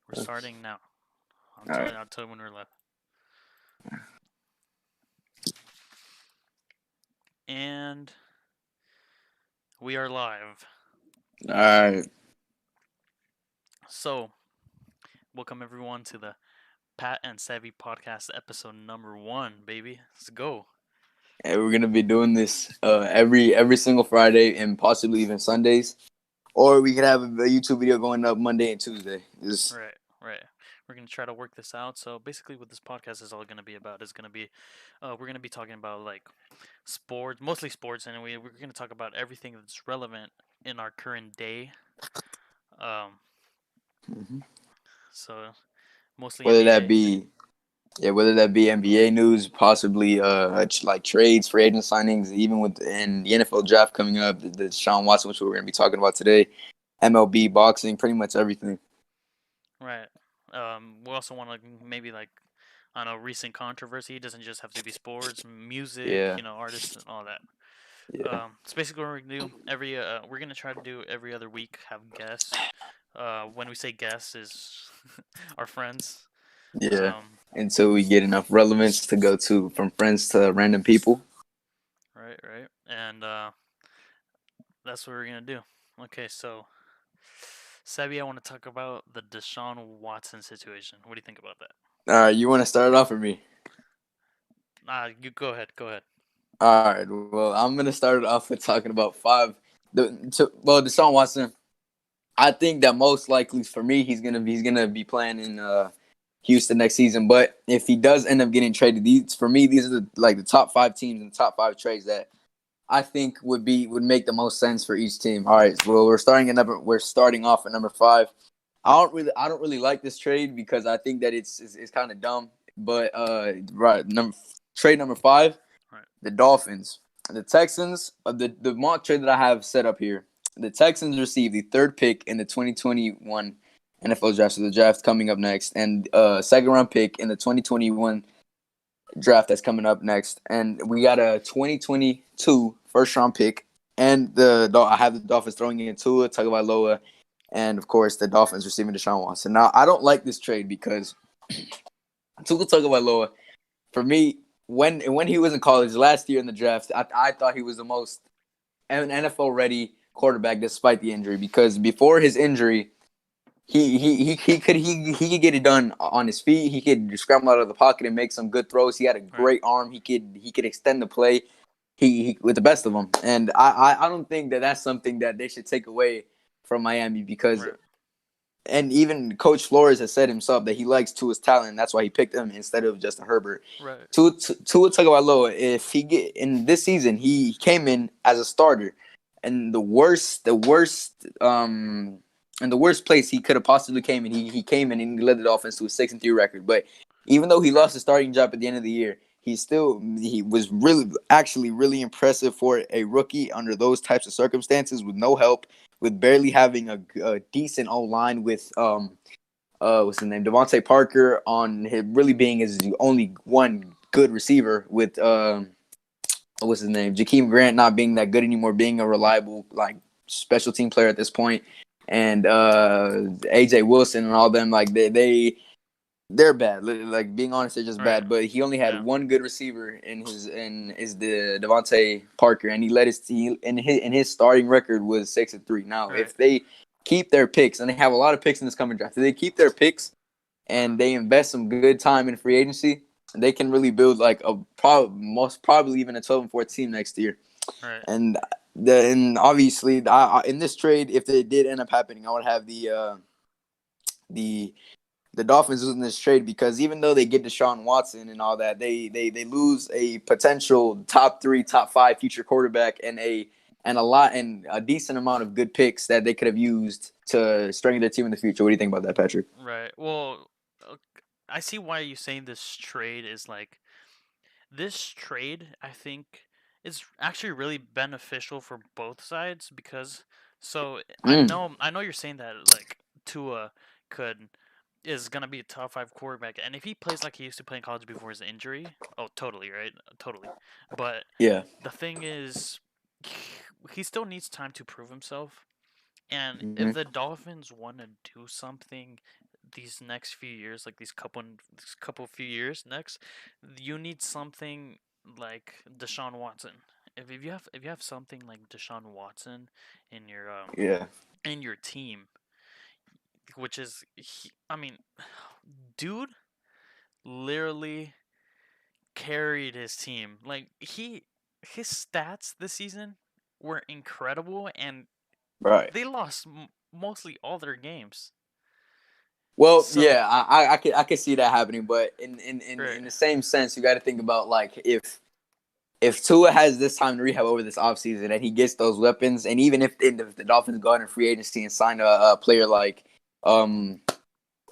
We're starting now. All right. I'll tell you when we're live. And we are live. All right. So, welcome everyone to the Pat and Sebby podcast episode number 1, baby. Let's go. And we're gonna be doing this every single Friday and possibly even Sundays, or we could have a YouTube video going up Monday and Tuesday. Just Right, right. We're gonna try to work this out. So basically, what this podcast is all gonna be about is gonna be, we're gonna be talking about like sports, mostly sports, and we're gonna talk about everything that's relevant in our current day. Um, Mhm. so mostly whether that NBA. be whether that be NBA news, possibly like trades, free agent signings, even with and the NFL draft coming up, the Deshaun Watson, which we're gonna be talking about today, MLB, boxing, pretty much everything. Right. We also want to maybe like I don't know recent controversy. It doesn't just have to be sports, music, Yeah, artists and all that. yeah, It's basically what we're gonna do. We're gonna try to do every other week. Have guests. When we say guests, is our friends. yeah. Um, Until we get enough relevance to go to from friends to random people. right, right, and that's what we're gonna do. Okay, so Sebby, I want to talk about the Deshaun Watson situation. What do you think about that? All right, you want to start it off for me? You go ahead. Go ahead. All right. Well, I'm gonna start it off with talking about five. Deshaun Watson. I think that most likely for me, he's gonna be playing in Houston next season. But if he does end up getting traded, these are the top five teams and the top five trades that I think would make the most sense for each team. All right. Well, we're starting off at number five. I don't really like this trade because I think that it's kind of dumb. But right, trade number five, Right. the Dolphins, the Texans. The mock trade that I have set up here. The Texans received the third pick in the 2021 NFL draft, so the draft coming up next, and second round pick in the 2021 draft that's coming up next, and we got a 2022 first round pick, and I have the Dolphins throwing in Tua Tagovailoa, and of course the Dolphins receiving Deshaun Watson. Now I don't like this trade because Tua Tagovailoa, for me, when he was in college last year in the draft, I thought he was the most an NFL ready quarterback despite the injury, because before his injury he could get it done on his feet. He could scramble out of the pocket and make some good throws. He had a Right. great arm. He could extend the play. He with the best of them, and I don't think that that's something that they should take away from Miami, because Right. and even Coach Flores has said himself that he likes Tua's talent. That's why he picked him instead of Justin Herbert. Right. Tua Tagovailoa, if he get in this season, he came in as a starter, and the worst place he could have possibly came in, he came in and he led the offense to a 6-3 record. But even though he Right. lost the starting job at the end of the year, he was really impressive for a rookie under those types of circumstances, with no help, with barely having a decent O line, with what's his name, Devontae Parker on him really being his only one good receiver, with what's his name, Jakeem Grant not being that good anymore, being a reliable like special team player at this point, and AJ Wilson and all them, like they're bad. Like, being honest, they're just Right. bad. But he only had Yeah. one good receiver is the Devontae Parker, and he led his starting record was 6-3. Now, Right. if they keep their picks, and they have a lot of picks in this coming draft, if they keep their picks Uh-huh. and they invest some good time in free agency, they can really build like most probably even a 12-4 team next year. Right. And obviously, in this trade, if it did end up happening, I would have the Dolphins losing this trade, because even though they get Deshaun Watson and all that, they lose a potential top three, top five future quarterback, and a decent amount of good picks that they could have used to strengthen their team in the future. What do you think about that, Patrick? Right. Well, I see why you're saying this trade is like this trade. I think is actually really beneficial for both sides because so Mm. I know you're saying that like Tua could is gonna be a top 5 quarterback, and if he plays like he used to play in college before his injury, oh totally right, totally. But Yeah. the thing is, he still needs time to prove himself. And if Mm-hmm. the Dolphins want to do something these next few years, like these couple few years next, you need something like Deshaun Watson. If you have something like Deshaun Watson in Yeah. your team, which is I mean, dude literally carried his team. Like his stats this season were incredible, and Right. they lost mostly all their games. Well, So yeah, I could see that happening, but right, in the same sense, you got to think about like if Tua has this time to rehab over this offseason and he gets those weapons, and even if the Dolphins go out in free agency and sign a player like um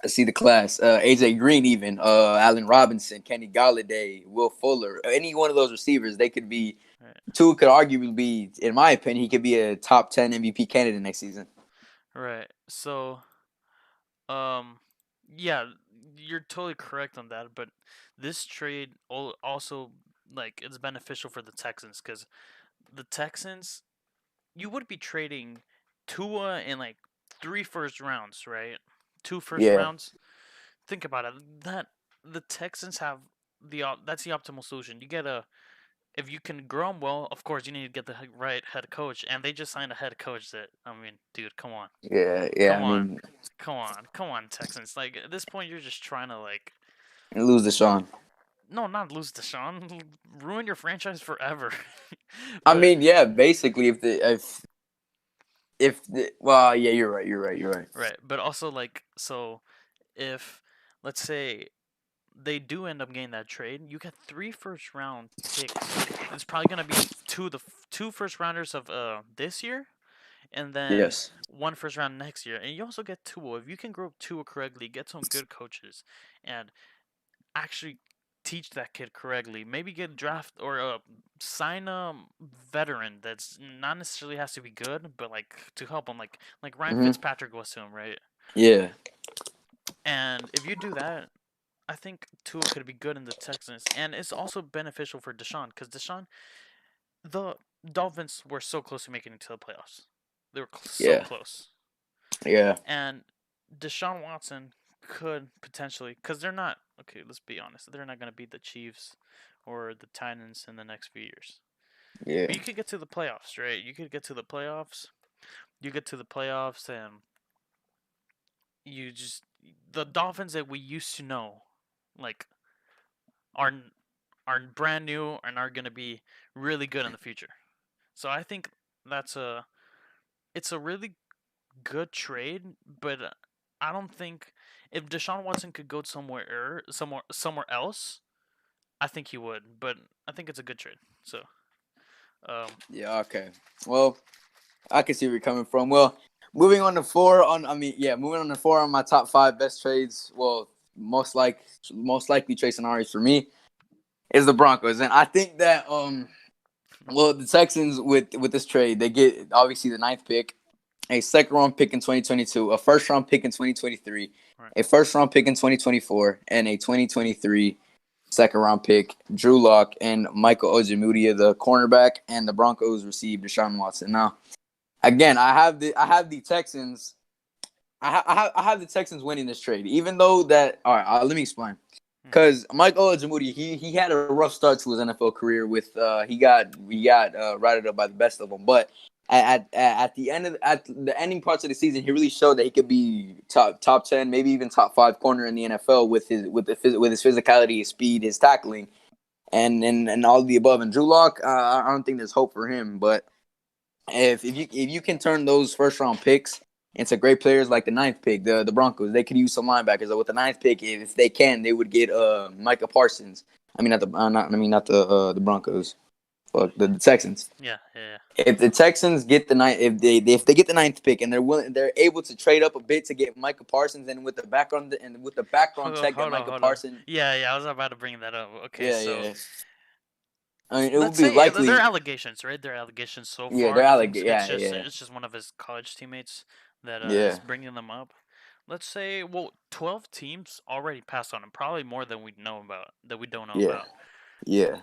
let's see the class, AJ Green, even Allen Robinson, Kenny Galladay, Will Fuller, any one of those receivers, they could be right, Tua could arguably be, in my opinion, he could be a top 10 MVP candidate next season. right. So um, yeah, you're totally correct on that. But this trade also like it's beneficial for the Texans because the Texans you would be trading Tua in like three first rounds, right? Two first Yeah. rounds. Think about it. That the Texans have that's the optimal solution. You get a if you can grow them well, of course you need to get the right head coach, and they just signed a head coach that I mean, dude, come on, Yeah, yeah. come I on, mean, come on, Texans. Like at this point, you're just trying to like lose Deshaun. no, not lose Deshaun, ruin your franchise forever. I but mean, yeah. Basically, if the, well, yeah, you're right. You're right. You're right. right, but also like so if let's say they do end up getting that trade, you get three first round picks. It's probably gonna be two first rounders of this year, and then Yes. one first round next year. And you also get Tua. If you can grow Tua correctly, get some good coaches, and actually teach that kid correctly, maybe get draft or sign a veteran that's not necessarily has to be good, but like to help him, like Ryan Hmm. Fitzpatrick was to him, right? Yeah. And if you do that, I think Tua could be good in the Texans, and it's also beneficial for Deshaun because Deshaun, the Dolphins were so close to making it to the playoffs. They were so Yeah. close, Yeah. and Deshaun Watson could potentially, because they're not okay. Let's be honest, they're not going to beat the Chiefs or the Titans in the next few years. Yeah. But you could get to the playoffs, right? You could get to the playoffs. You get to the playoffs, and you just the Dolphins that we used to know, like are brand new and are going to be really good in the future. So I think that's a it's a really good trade, but I don't think if Deshaun Watson could go somewhere else, I think he would. But I think it's a good trade. So Yeah. Okay. Well, I can see where you're coming from. Well, moving on to four on. I mean, yeah, moving on to four on my top five best trades. Well, most likely trade scenarios for me is the Broncos, and I think that well, the Texans with this trade, they get obviously the ninth pick, a second round pick in 2022, a first round pick in 2023, right, a first round pick in 2024, and a 2023 second round pick. Drew Lock and Michael Ojemudia, the cornerback, and the Broncos received Deshaun Watson. Now, again, I have the Texans. I have the Texans winning this trade, even though that. All right, let me explain. mm-hmm. Because Michael Ojemudia, he had a rough start to his NFL career with he got routed up by the best of them, but at the end of at the ending parts of the season, he really showed that he could be top 10, maybe even top five corner in the NFL with his physicality, his speed, his tackling, and all of the above. And Drew Lock, I don't think there's hope for him, but if you can turn those first round picks into great players like the ninth pick, the Broncos, they could use some linebackers. So with the ninth pick, if they can, they would get Micah Parsons. I mean not the Broncos, but the Texans. Yeah, yeah, yeah. If the Texans get the ninth, if they get the ninth pick and they're able to trade up a bit to get Micah Parsons, and with the background check that Micah Hold on. Parsons, Yeah, yeah. I was about to bring that up. Okay, yeah, so yeah. I mean, it would let's be say they're likely, allegations, right? They're allegations so yeah, far. they're Nothing's. yeah, yeah, It's just one of his college teammates that yeah, is bringing them up. Let's say 12 teams already passed on him, probably more than we know about that we don't know yeah, about. yeah,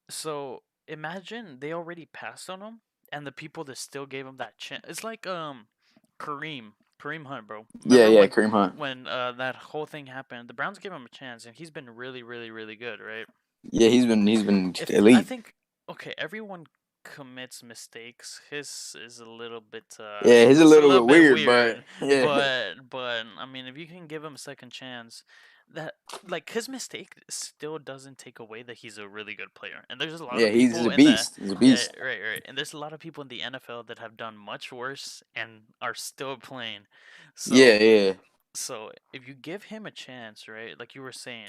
So imagine they already passed on him, and the people that still gave him that chance. It's like Kareem. Kareem Hunt, bro. Yeah, Remember yeah, when Kareem Hunt. that whole thing happened? The Browns gave him a chance, and he's been really, really, really good, right? Yeah, he's been If I elite. think, okay, everyone commits mistakes. His is a little bit, Yeah, he's a it's a little little bit bit weird, but weird, yeah, but I mean, if you can give him a second chance, that like his mistake still doesn't take away that he's a really good player. And there's a lot yeah, of he's people a in the beast. He's a yeah, beast. right, right. And there's a lot of people in the NFL that have done much worse and are still playing. Yeah, So yeah, so if you give him a chance, right, like you were saying,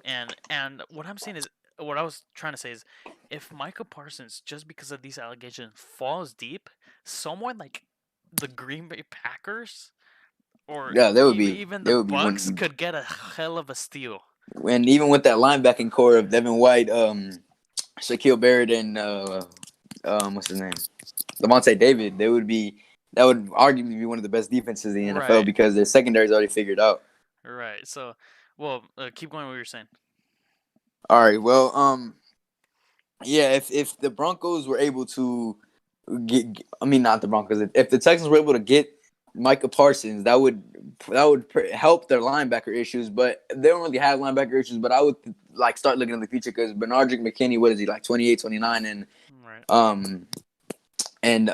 and what I'm saying is what I was trying to say is if Micah Parsons just because of these allegations falls deep, someone like the Green Bay Packers or yeah. even the They would be Bucks one. could get a hell of a steal. And even with that linebacking core of Devin White, Shaquille Barrett, and what's his name, Lavonte David, they would be that would arguably be one of the best defenses in the NFL Right, because their secondary is already figured out. right. So, well, keep going what you were saying. All right, well, yeah, if the Broncos were able to I mean, not the Broncos, if the Texans were able to get Micah Parsons, that would help their linebacker issues. But they don't really have linebacker issues. But I would like start looking in the future because Bernardrick McKinney, what is he like 28, 29, Right. um and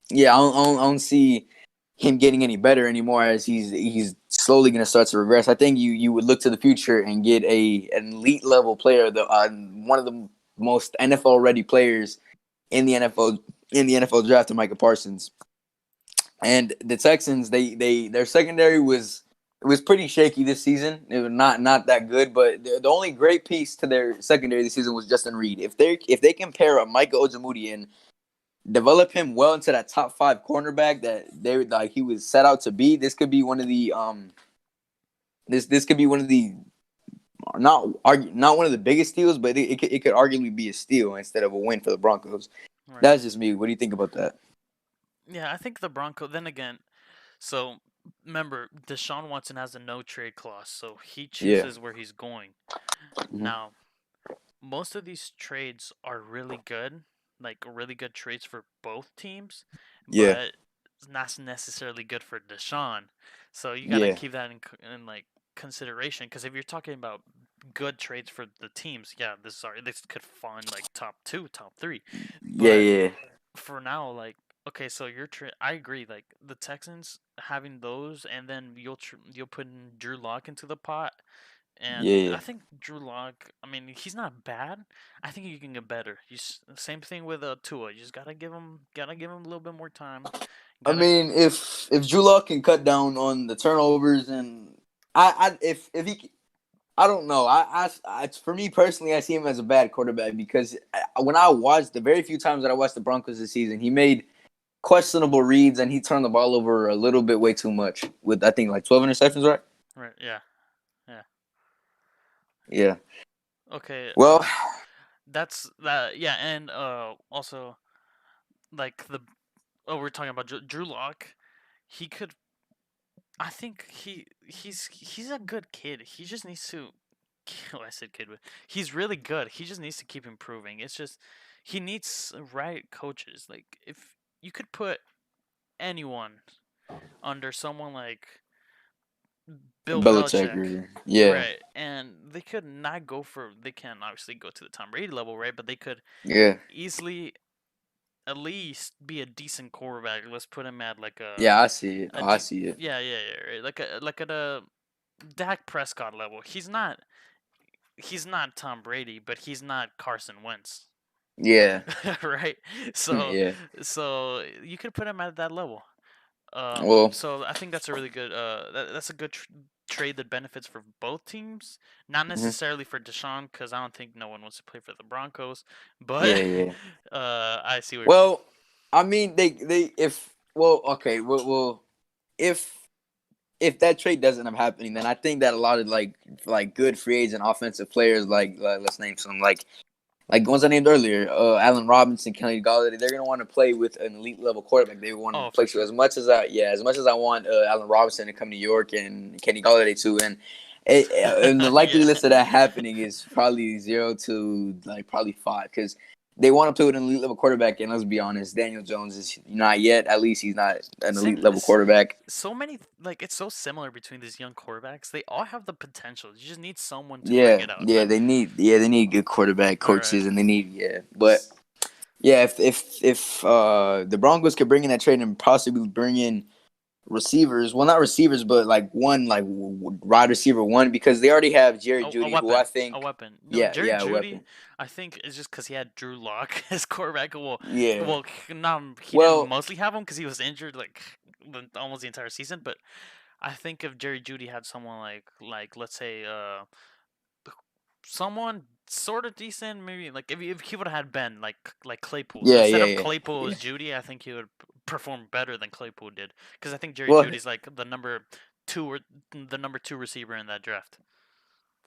yeah, I don't see him getting any better anymore as he's slowly going to start to regress. I think you would look to the future and get an elite level player, one of the most NFL ready players in the NFL draft, to Micah Parsons. And the Texans, their secondary was pretty shaky this season. It was not that good, but the only great piece to their secondary this season was Justin Reed. If they can pair up Micah Ojemudia and develop him well into that top 5 cornerback that they like he was set out to be, this could be one of the this could be one of the not one of the biggest steals, but it could arguably be a steal instead of a win for the Broncos. Right. That's just me. What do you think about that? Yeah, I think the Bronco. Then again, so remember, Deshaun Watson has a no trade clause, so he Yeah. chooses where he's going. Hmm. Now, most of these trades are really good, like really good trades for both teams, Yeah. but it's not necessarily good for Deshaun. So you got to Yeah. keep that in like consideration because if you're talking about good trades for the teams, yeah, this could fund like top 2, top 3. Yeah. But Yeah. for now, like okay, so I agree. Like the Texans having those, and then you'll put in Drew Lock into the pot, and Yeah. I think Drew Lock. I mean, he's not bad. I think you can get better. Same thing with Tua. You just gotta give him a little bit more time. I Gotta mean, if Drew Lock can cut down on the turnovers, and I if he I don't know. For me personally, I see him as a bad quarterback because when I watched the very few times that I watched the Broncos this season, he made questionable reads and he turned the ball over a little bit way too much with I think like 12 interceptions, right? right. Yeah. Yeah. Yeah. Okay. Well, That's that. Yeah, and also like the we're talking about Drew Lock. He could. I think he's a good kid. He just needs to. Oh, I said kid, but he's really good. He just needs to keep improving. It's just he needs right coaches. Like if you could put anyone under someone like Bill Belichick, Belichick, yeah, right, and they could not go for. They can't obviously go to the Tom Brady level, right? But they could yeah, easily at least be a decent quarterback. Let's put him at like yeah. I see it. a Oh, I D, see it. yeah, yeah, yeah, right. Like at a Dak Prescott level. He's not Tom Brady, but he's not Carson Wentz. Yeah, Right? So yeah. so you could put him at that level. Well, So I think that's a really good that's a good trade that benefits for both teams. Not mhm. necessarily for Deshaun because I don't think no one wants to play for the Broncos, but Yeah, yeah. I see what you're saying. Well, I mean, they if well, okay, well, if if that trade doesn't end up happening, then I think that a lot of like good free agent offensive players, like let's name some like ones I named earlier, Allen Robinson, Kenny Galladay, they're gonna want to play with an elite level quarterback. They want to Oh, play for to sure. as much as I want Allen Robinson to come to New York and Kenny Galladay too, and the likely Yeah. list of that happening is probably 0 to like probably 5 because they want to play with an elite level quarterback, and let's be honest, Daniel Jones is not yet. At least he's not an Same. elite level quarterback. So many like it's so similar between these young quarterbacks. They all have the potential. You just need someone to bring Yeah, it out. yeah, But they need good quarterback all right. coaches, and they need but yeah, if the Broncos could bring in that trade and possibly bring in receivers, well, not receivers, but like one like wide receiver one, because they already have Jerry A Judy, who I weapon, a think, weapon. No, yeah, Jerry yeah, a Judy, weapon, I think is just because he had Drew Lock as quarterback. yeah. Not he didn't Well, mostly have him because he was injured like almost the entire season. But I think if Jerry Judy had someone like let's say someone sort of decent, maybe like if he would have had Ben like Claypool yeah, instead yeah, of yeah, Claypool yeah. as Judy, I think he would perform better than Claypool did because I think Jerry Well, Judy's like the number two receiver in that draft.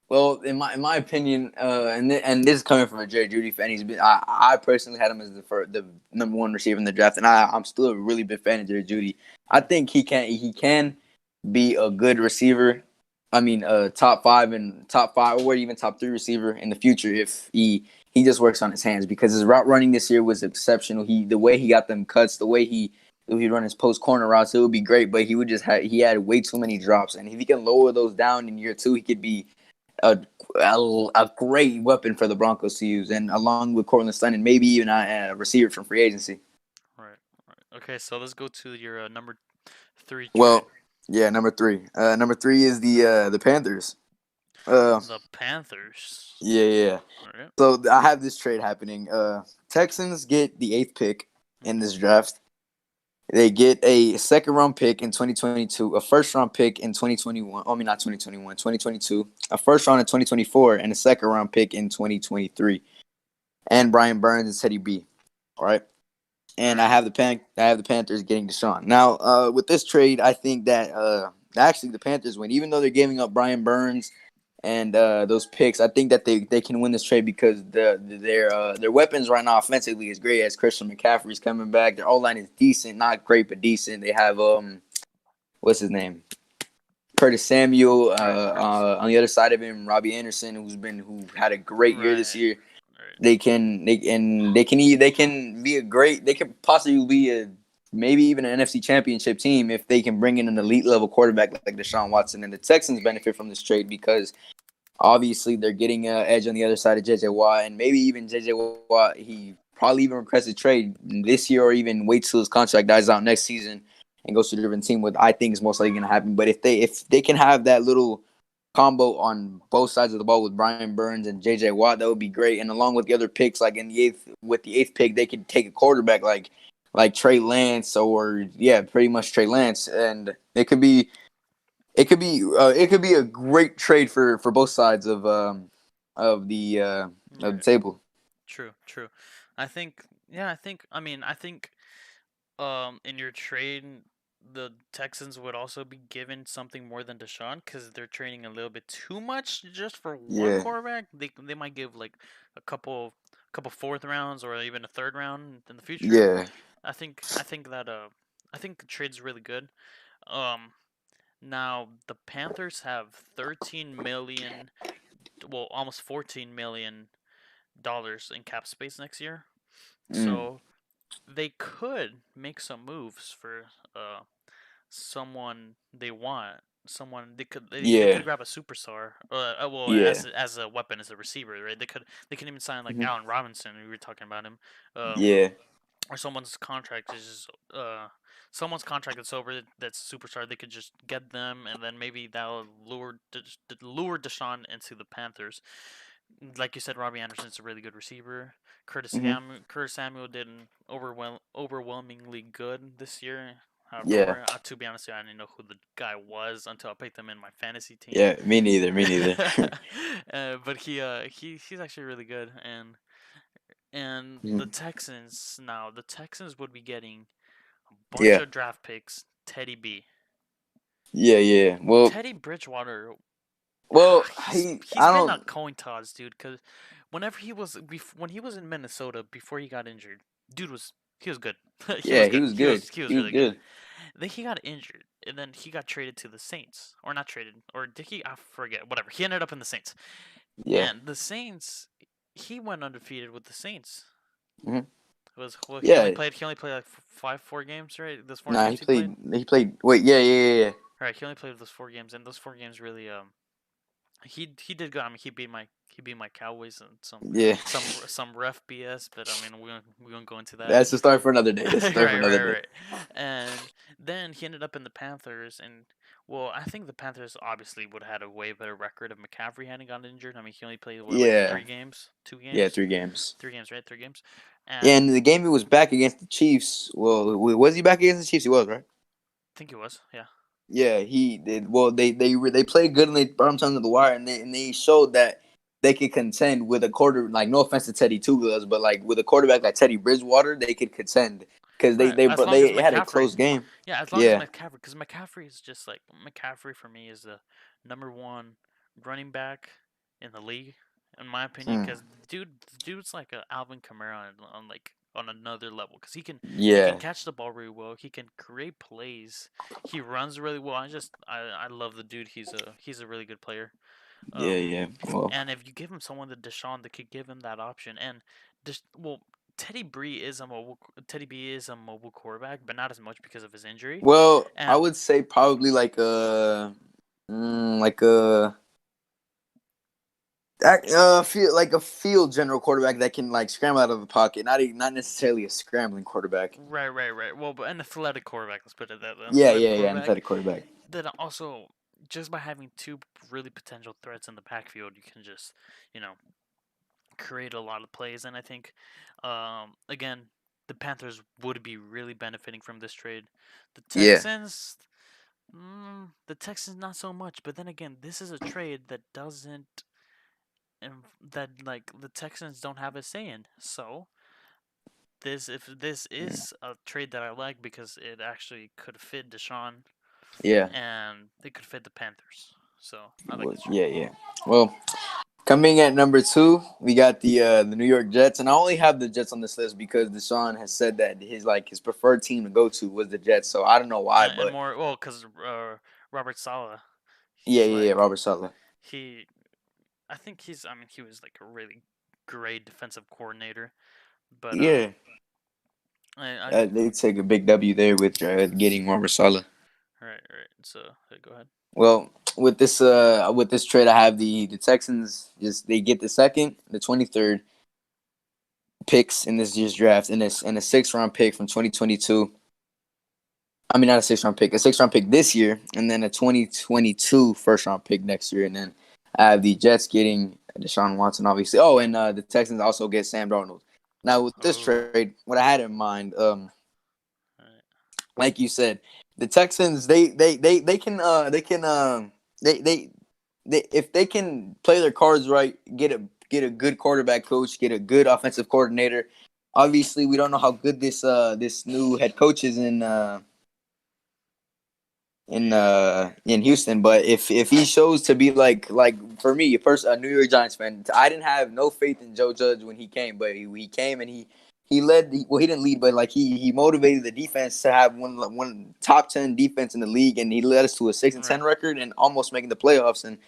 Well, in my opinion, and this is coming from a Jerry Judy fan. I personally had him as the number one receiver in the draft, and I'm still a really big fan of Jerry Judy. I think he can be a good receiver. I mean, top five, or even top three receiver in the future if he just works on his hands, because his route running this year was exceptional. The way he got them cuts, the way he run his post corner routes, it would be great. But he had way too many drops, and if he can lower those down in year two, he could be a, a great weapon for the Broncos to use, and along with Cortland Sutton, and maybe even a receiver from free agency. Right, right. Okay, so let's go to your number three trade. Well, yeah, number three. Number three is the Panthers. Uh, The Panthers. yeah, yeah. All right. So I have this trade happening. Texans get the eighth pick in Mm-hmm. this draft. They get a second round pick in 2022, a first round pick in 2021. I mean, not 2021, 2022, a first round in 2024, and a second round pick in 2023. And Brian Burns and Teddy B. All right. All And right. I have the Panthers getting Deshaun. Now, with this trade, I think that actually the Panthers win, even though they're giving up Brian Burns and those picks. I think that they can win this trade because their weapons right now offensively is great. As Christian McCaffrey's coming back, their O line is decent, not great but decent. They have what's his name, Curtis Samuel. Right. Curtis. On the other side of him, Robbie Anderson, who had a great year this Right. year. Right. They can be a great, they could possibly be a maybe even an NFC Championship team if they can bring in an elite level quarterback like Deshaun Watson. And the Texans benefit from this trade because obviously they're getting an edge on the other side of JJ Watt, and maybe even JJ Watt, he probably even requests a trade this year or even wait till his contract dies out next season and goes to a different team. What I think is most likely going to happen. But if they can have that little combo on both sides of the ball with Brian Burns and JJ Watt, that would be great. And along with the other picks, like in the eighth pick, they could take a quarterback like Trey Lance, or yeah, pretty much Trey Lance, and it could be a great trade for both sides of the Right. table. True. True. I think. Yeah. I think. In your trade, the Texans would also be given something more than Deshaun because they're trading a little bit too much just for one Yeah, quarterback. They might give like a couple fourth rounds or even a third round in the future. yeah, I think the trade's really good. Um, Now the Panthers have 13 million, well, almost 14 million dollars in cap space next year. mm, So they could make some moves for someone they want. Someone they yeah, could grab a superstar, well, yeah, as a weapon, as a receiver, right? They could even sign like mhm, Allen Robinson. We were talking about him, yeah, or someone's contract that's over, that's a superstar. They could just get them, and then maybe that'll lure Deshaun into the Panthers. Like you said, Robbie Anderson's a really good receiver. mhm, Curtis Samuel did overwhelmingly good this year. yeah, However, to be honest, I didn't know who the guy was until I picked him in my fantasy team. yeah. Me neither. Me neither. But he's actually really good, and Mhm. the Texans would be getting a bunch Yeah, of draft picks. Teddy B, yeah, yeah. Well, Teddy Bridgewater. well, He's I been a don't. coin toss, dude. Because when he was in Minnesota before he got injured, dude was he was good. He Yeah, was he good. was good. He was He was really good. good. Then he got injured, and then he got traded to the Saints, or not traded, or did he? I forget. Whatever. He ended up in the Saints, Yeah, and the Saints. He went undefeated with the Saints. Hmm. Was well, he only Yeah. played he only played like 4 games, right? Those four Nah, games he he played. played. He played. Wait. Yeah. Yeah. Yeah. Yeah. Right, he only played those 4 games, and those 4 games really he did good. I mean, he beat my Cowboys and Yeah. some ref BS, but I mean we won't go into that. That's the story for another day. That's the right, story for another right, day. right. And then he ended up in the Panthers, and well, I think the Panthers obviously would have had a way better record if McCaffrey hadn't gotten injured. I mean, he only played what, like Yeah. 3 games, two Yeah. games, 3 games. 3 games, right? 3 games, Yeah, and and the game he was back against the Chiefs. Well, was he back against the Chiefs? He was, right? I think it was, yeah. Yeah, he did. Well, they played good and they brought him to the wire, and they showed that they could contend with a quarter. Like, no offense to Teddy Two Gloves, but like with a quarterback like Teddy Bridgewater, they could contend because Right, as long as they had a McCaffrey, close game. yeah, as long as Yeah. McCaffrey, because McCaffrey is just like McCaffrey for me is the number one running back in the league, in my opinion. Hmm. Because dude's like a Alvin Kamara on like on another level. Because he can Yeah. catch the ball really well. He can create plays. He runs really well. I love the dude. He's a really good player. Yeah. Um, Yeah. Well. and if you give him someone to Deshaun that could give him that option, and well, Teddy B is a mobile quarterback, but not as much because of his injury. Well, I And would say probably like a feel like a field general quarterback that can like scramble out of the pocket, not necessarily a scrambling quarterback. right, right, right. Well, but an athletic quarterback. Let's put it that way. An Yeah, athletic yeah, yeah, an quarterback athletic quarterback. that also just by having two really potential threats in the backfield, you can just you know create a lot of plays. And I think again, the Panthers would be really benefiting from this trade. The Yeah, Texans, the Texans not so much. But then again, this is a trade that doesn't, and that like the Texans don't have a say in. So this is a trade that I like because it actually could fit Deshaun yeah, and it could fit the Panthers. So I like well, this trade. yeah, yeah. Well, coming at number two, we got the New York Jets, and I only have the Jets on this list because Deshaun has said that his preferred team to go to was the Jets. So I don't know why, And but more well because Robert Sala, yeah, he's yeah, yeah. like Robert Saleh. he. I think I mean, he was like a really great defensive coordinator, but Yeah, I they take a big W there with getting Robert Saleh. right, right. So go ahead. Well, with this trade, I have the Texans just they get the second, the 23rd picks in this year's draft, and a 6th round pick from 2022. I mean, not a 6th round pick, a 6th round pick this year, and then a 2022 1st round pick next year, and then I have the Jets getting Deshaun Watson, obviously. Oh, and the Texans also get Sam Darnold. Now with this Oh, trade, what I had in mind, right. like you said, the Texans they can they if they can play their cards right, get a good quarterback coach, get a good offensive coordinator. Obviously, we don't know how good this new head coach is in Houston, but if he shows to be like for me, a New York Giants fan, I didn't have no faith in Joe Judge when he came, but he came and he led. Well, he didn't lead, but like he motivated the defense to have one top 10 defense in the league, and he led us to a 6-10 Right. record and almost making the playoffs. And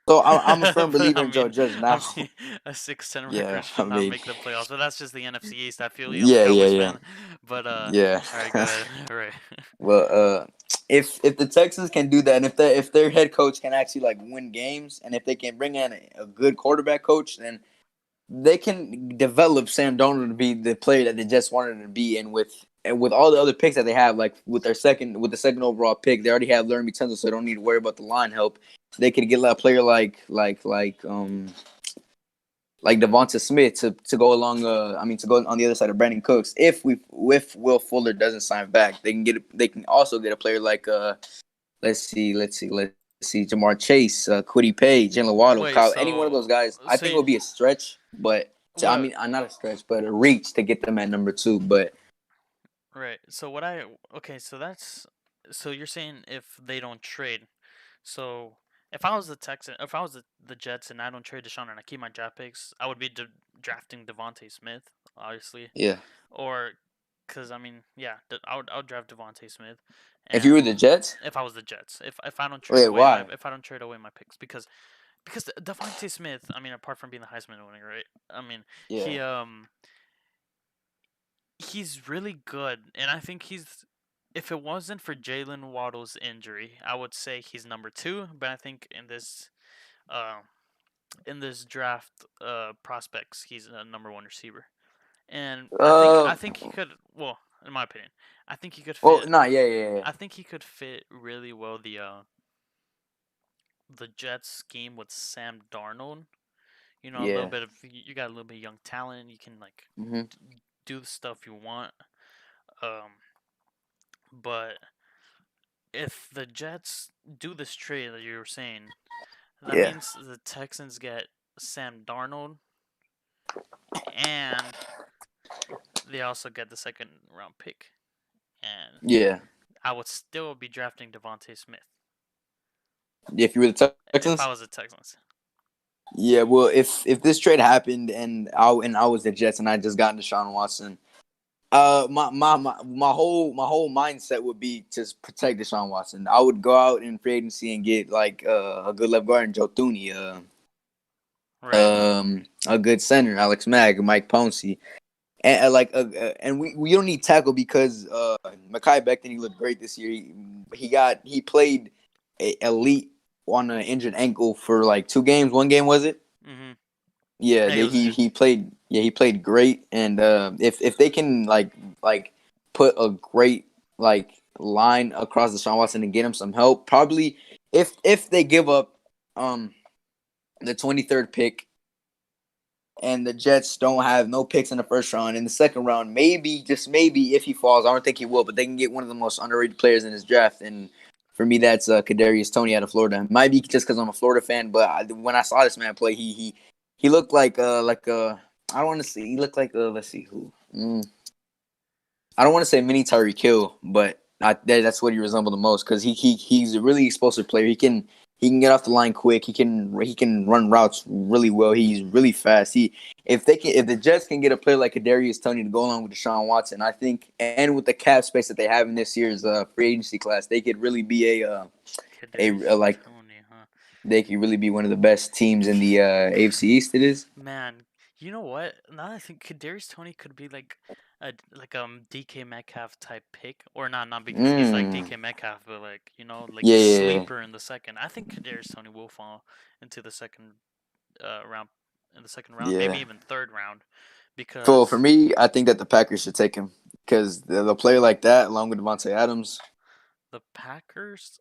so I'm a firm But believer in Joe Judge I now. mean, a 6-10 Yeah, record I should not mean, make the playoffs, but that's just the NFC East. I feel you. I'm a yeah, yeah, Cowboys yeah, fan, but yeah. all right, go ahead. All right. Well, if the Texans can do that, and if their head coach can actually like win games, and if they can bring in a good quarterback coach, then they can develop Sam Darnold to be the player that they just wanted him to be. And with all the other picks that they have, like with the second overall pick, they already have Laramie Tunsil, so they don't need to worry about the line help. They could get a player like Devonta Smith to go along. I mean, to go on the other side of Brandon Cooks. If Will Fuller doesn't sign back, they can also get a player like let's see Jamar Chase, Quiddy Page, Jalen Waddle, Wait, Kyle. Any one of those so guys, I think it would be a stretch, but I what? mean, not a stretch, but a reach to get them at number two. But Right. Okay, so so you're saying if they don't trade. So if I was the Jets and I don't trade Deshaun and I keep my draft picks, I would be drafting Devonte Smith, obviously, yeah, or because I mean, yeah, I would draft Devonte Smith, if you and were the Jets, if I was the Jets, if I don't trade wait, away why? my picks, because Devonte Smith, I mean, apart from being the Heisman winner, right? I mean, Yeah, he he's really good, and I think he's. If it wasn't for Jalen Waddle's injury, I would say he's number two. But I think uh, in this draft prospects, he's a number one receiver. And Uh, I think he could. Well, in my opinion, I think he could well, fit. nah, yeah. I think he could fit really well the Jets scheme with Sam Darnold. You know, a little Yeah. bit of you got a little bit of young talent. You can like Hmm. do the stuff you want. Um, but if the Jets do this trade that you were saying, that Yeah. means the Texans get Sam Darnold and they also get the second round pick. And Yeah. I would still be drafting Devontae Smith If you were the if I Texans. was the Texans. Yeah, well, if this trade happened and I was the Jets and I just got Deshaun Watson, my whole mindset would be to protect Deshaun Watson. I would go out in free agency and get like a good left guard in Joe Thuney, Right. a good center Alex Mack, Mike Pouncey, and and we don't need tackle because Mekhi Becton, he looked great this year. He played elite on an injured ankle for like 2 games. One game was it? Mhm. Yeah, Yeah, he was injured. he played. Yeah, he played great. And if they can like put a great like line across Deshaun Watson and get him some help, probably if they give up the 23rd pick and the Jets don't have no picks in the first round, in the second round, maybe just maybe if he falls, I don't think he will, but they can get one of the most underrated players in this draft. And for me, that's Kadarius Toney out of Florida. It might be just because I'm a Florida fan, but when I saw this man play, he looked like I don't want to say he looked like let's see who. I don't want to say mini Tyreek Hill, but that's what he resembled the most because he's a really explosive player. He can get off the line quick. He can run routes really well. He's really fast. If the Jets can get a player like Kadarius Toney to go along with Deshaun Watson, I think, and with the cap space that they have in this year's free agency class, they could really be a Kadarius like Toney, huh? they could really be one of the best teams in the AFC East. It is. Man, you know what? Now that I think Kadarius Toney could be like DK Metcalf type pick, or not because he's like Mm. DK Metcalf, but like like Yeah, a yeah, yeah. sleeper in the second. I think Kadarius Toney will fall into the second round, in the second round, maybe Yeah. even third round, For because me, I think that the Packers should take him because the player like that, along with Devontae Adams, the Packers,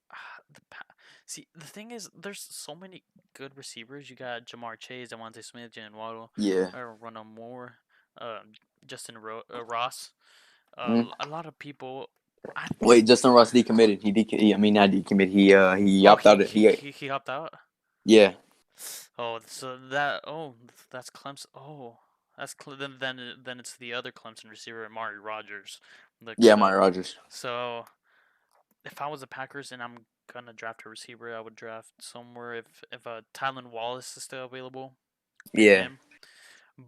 see, the thing is, there's so many good receivers. You got Jamar Chase, Devontae Smith, Jalen Waddle, yeah. Ronald Moore, uh, Ross. Mm. A lot of people. I Wait, think. Justin Ross decommitted. I mean, not decommitted. He Oh, opted out. he hopped out. Yeah, Oh, so that. Oh, that's Clemson. Oh, then it's the other Clemson receiver, Amari Rogers. yeah, Amari Rogers. So if I was the Packers and I'm gonna draft a receiver, I would draft somewhere if Tylan Wallace is still available, pick Yeah, him.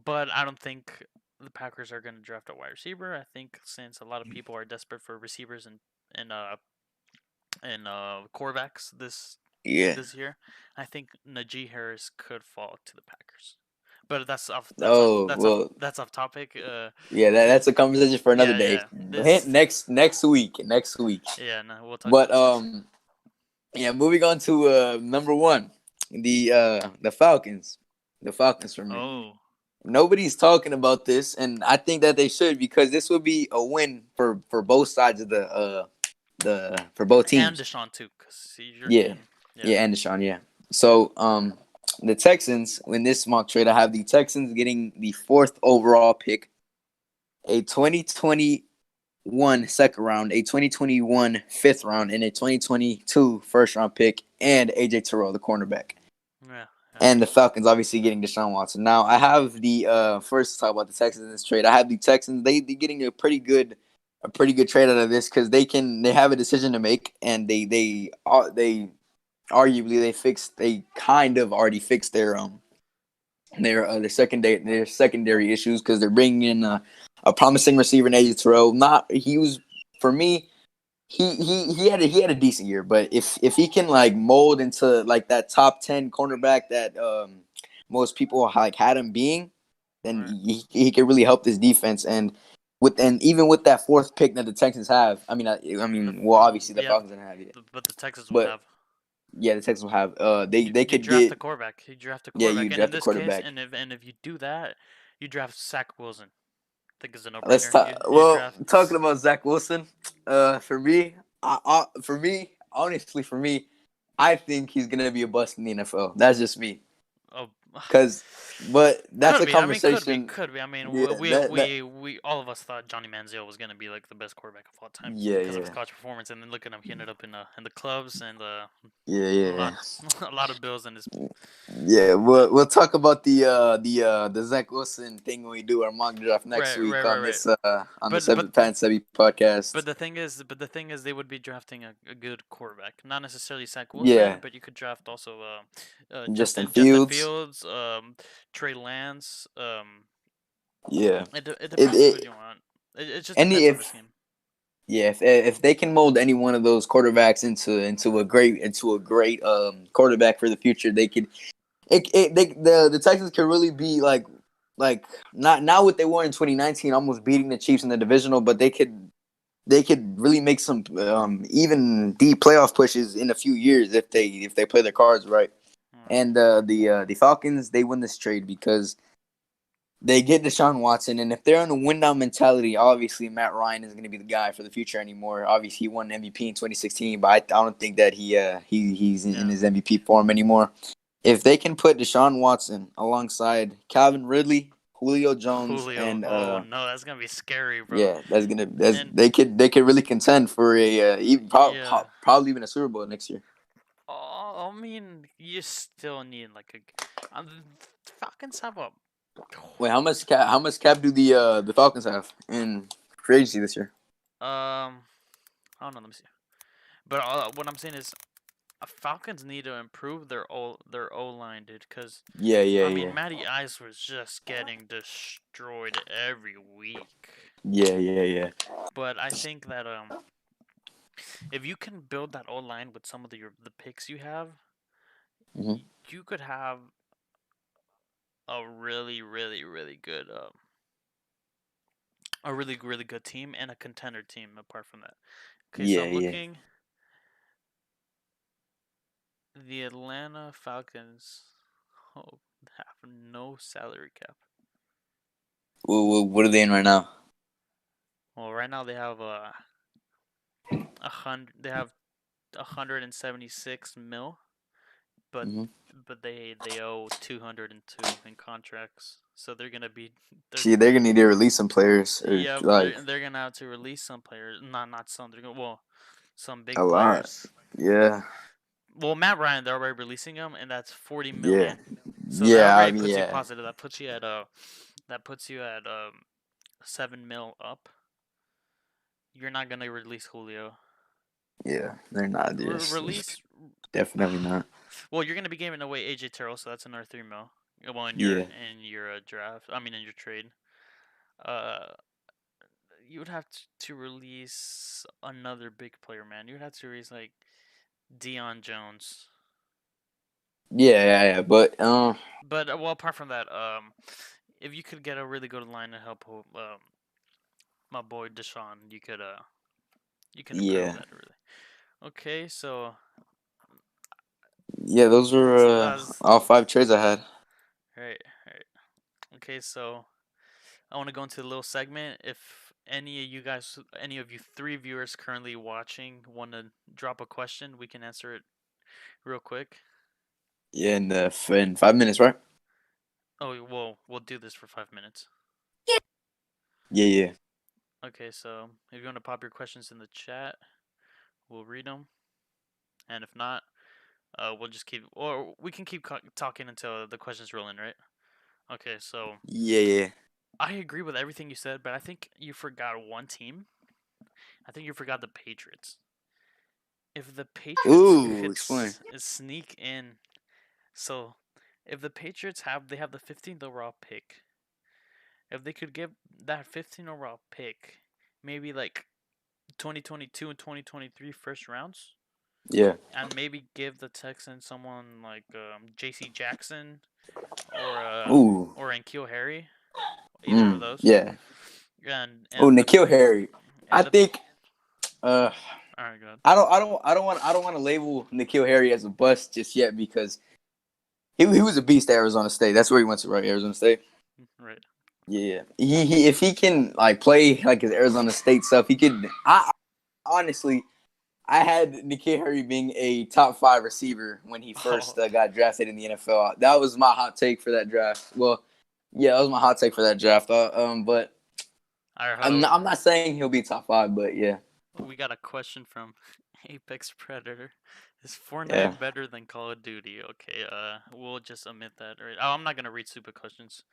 But I don't think the Packers are gonna draft a wide receiver. I think since a lot of people are desperate for receivers and quarterbacks yeah. this year, I think Najee Harris could fall to the Packers. But Oh well, that's off topic. yeah. That's a conversation for another Yeah, day. yeah. This Next week. Next week. yeah, no, we'll talk about But this next. yeah. Moving on to number one, the Falcons. The Falcons for me. Oh, Nobody's talking about this, and I think that they should because this would be a win for both sides of the for both and teams. Deshaun too, cause you're Yeah, getting yeah. yeah, and Deshaun, yeah. So the Texans in this mock trade, I have the Texans getting the fourth overall pick, a 2021 second round, a 2021 fifth round, and a 2022 first round pick, and AJ Terrell, the cornerback. Yeah, yeah. And the Falcons obviously getting Deshaun Watson. Now I have the first to talk about the Texans in this trade. I have the Texans. They getting a pretty good trade out of this because they have a decision to make and they arguably they kind of already fixed their secondary issues because they're bringing in a promising receiver in AJ Terrell. Not he was for me he had a decent year, but if he can like mold into like that top 10 cornerback that most people like had him being, then Right. he could really help this defense. And and even with that fourth pick that the Texans have, well, obviously the Yeah, Falcons didn't have it, but the Texans will but have. yeah, the Texans will have. They You could draft a get. quarterback. You draft a Yeah, you quarterback, and in draft the this case, quarterback. and if you do that, you draft Zach Wilson. I think it's a Let's no-brainer. talk. You Well, draft. talking about Zach Wilson, honestly, for me, I think he's gonna be a bust in the NFL. That's just me. Oh, Cause, but that's could a be. I mean, could be. conversation. Could be. I mean, Yeah, we all of us thought Johnny Manziel was gonna be like the best quarterback of all time yeah, because of his yeah, college performance, and then look at him. He ended up in the clubs and yeah, a yeah. lot a lot of bills in his. Yeah, But we'll talk about the Zach Wilson thing when we do our mock draft next right, week right, right, on right. this on the But but Seven Pan Sebby podcast. but the thing is, they would be drafting a good quarterback, not necessarily Zach Wilson, Yeah, but you could draft also Justin Justin Fields. Fields, Trey Lance. Yeah, It it, depends who it you want. It just any depends on the if scheme. yeah if they can mold any one of those quarterbacks into a great quarterback for the future, they could the Texans could really be like not what they were in 2019, almost beating the Chiefs in the divisional, but they could really make some even deep playoff pushes in a few years if they play their cards right. Mm. And the Falcons, they win this trade because they get Deshaun Watson, and if they're in a win now mentality, obviously Matt Ryan isn't going to be the guy for the future anymore. Obviously, he won MVP in 2016, but I don't think that he's in Yeah. his MVP form anymore. If they can put Deshaun Watson alongside Calvin Ridley, Julio Jones, Julio. and Oh no, that's gonna be scary, bro. yeah, that's And they could really contend for a even yeah. probably even a Super Bowl next year. Oh, I mean, you still need like the Falcons have a. Wait, how much cap do the Falcons have in free agency this year? I don't know. Let me see. But what I'm saying is, Falcons need to improve their O line, dude. Cause Yeah, yeah, I mean, yeah, Matty Ice was just getting destroyed every week. yeah, yeah, yeah. But I think that if you can build that O line with some of the picks you have, Hmm. you could have a really, really, really good a really, really good team and a contender team. Apart from that, okay. So Yeah, I'm yeah. looking. The Atlanta Falcons have no salary cap. What are they in right now? Well, right now they have a hundred. They have 176 mil, but Hmm. they owe 202 in contracts. So they're gonna be they're See, they're gonna need to release some players or yeah like they're gonna have to release some players. Not some. They're gonna some a big lot. players. Yeah, Well, Matt Ryan, they're already releasing him, and that's 40 yeah, million. So that yeah. I already mean, puts you yeah, positive. That puts you at 7 mil up. You're not gonna release Julio. yeah. They're not just Release. definitely not. Well, you're gonna be giving away AJ Terrell, so that's another 3 mil. Well, Yeah, in your draft, I mean in your trade, uh, you would have to release another big player, man. You would have to release like Deion Jones. yeah, yeah, yeah. But But well, apart from that, if you could get a really good line to help my boy Deshaun, you can improve yeah, that really. Okay, yeah. Those were so that's all five trades I had. right, right. Okay, so I want to go into a little segment. If any of you three viewers currently watching, want to drop a question, we can answer it real quick. Yeah, in 5 minutes, right? Oh, we'll do this for 5 minutes. Yeah, yeah, Okay, so if you want to pop your questions in the chat, we'll read them, and if not, we'll just keep, or we can keep talking until the questions roll in, right? Okay, so yeah, yeah. I agree with everything you said, but I think you forgot one team. I think you forgot the Patriots. If the Patriots Ooh, could explain. sneak in, so if the Patriots they have the 15th overall pick. If they could give that 15th overall pick, maybe like 2022 and 2023 first rounds, Yeah. and maybe give the Texans someone like J.C. Jackson or Ooh. N'Keal Harry, either of those, Yeah. Oh, and the N'Keal Harry. I and the think. Uh, all right, good. I don't want to label N'Keal Harry as a bust just yet because he was a beast at Arizona State. That's where he went to, right? Arizona State. Right. Yeah, he if he can like play like his Arizona State stuff, he could. I honestly, I had N'Keal Harry being a top 5 receiver when he Oh, first got drafted in the NFL. That was my hot take for that draft. Well, yeah, that was my hot take for that draft. But all right. Hold on. I'm not saying he'll be top 5, but yeah, We got a question from Apex Predator. Is yeah, Fortnite better than Call of Duty? Okay, we'll just omit that. Right. Oh, I'm not gonna read stupid questions.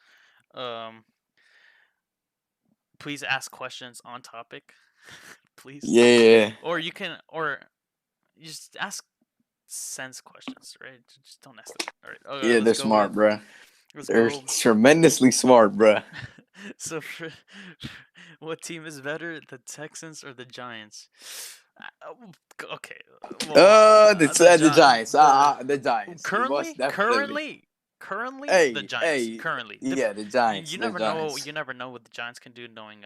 Um, please ask questions on topic, please. yeah, Or you just ask sense questions, right? Just don't ask them. All right. Okay, yeah. They're smart, bro. let's They're go. tremendously smart, bro. So, what team is better, the Texans or the Giants? Okay, well, The Giants. The Giants. currently, Most definitely. the Giants. Hey, Currently, yeah, the Giants. you The never know. Giants. You never know what the Giants can do, knowing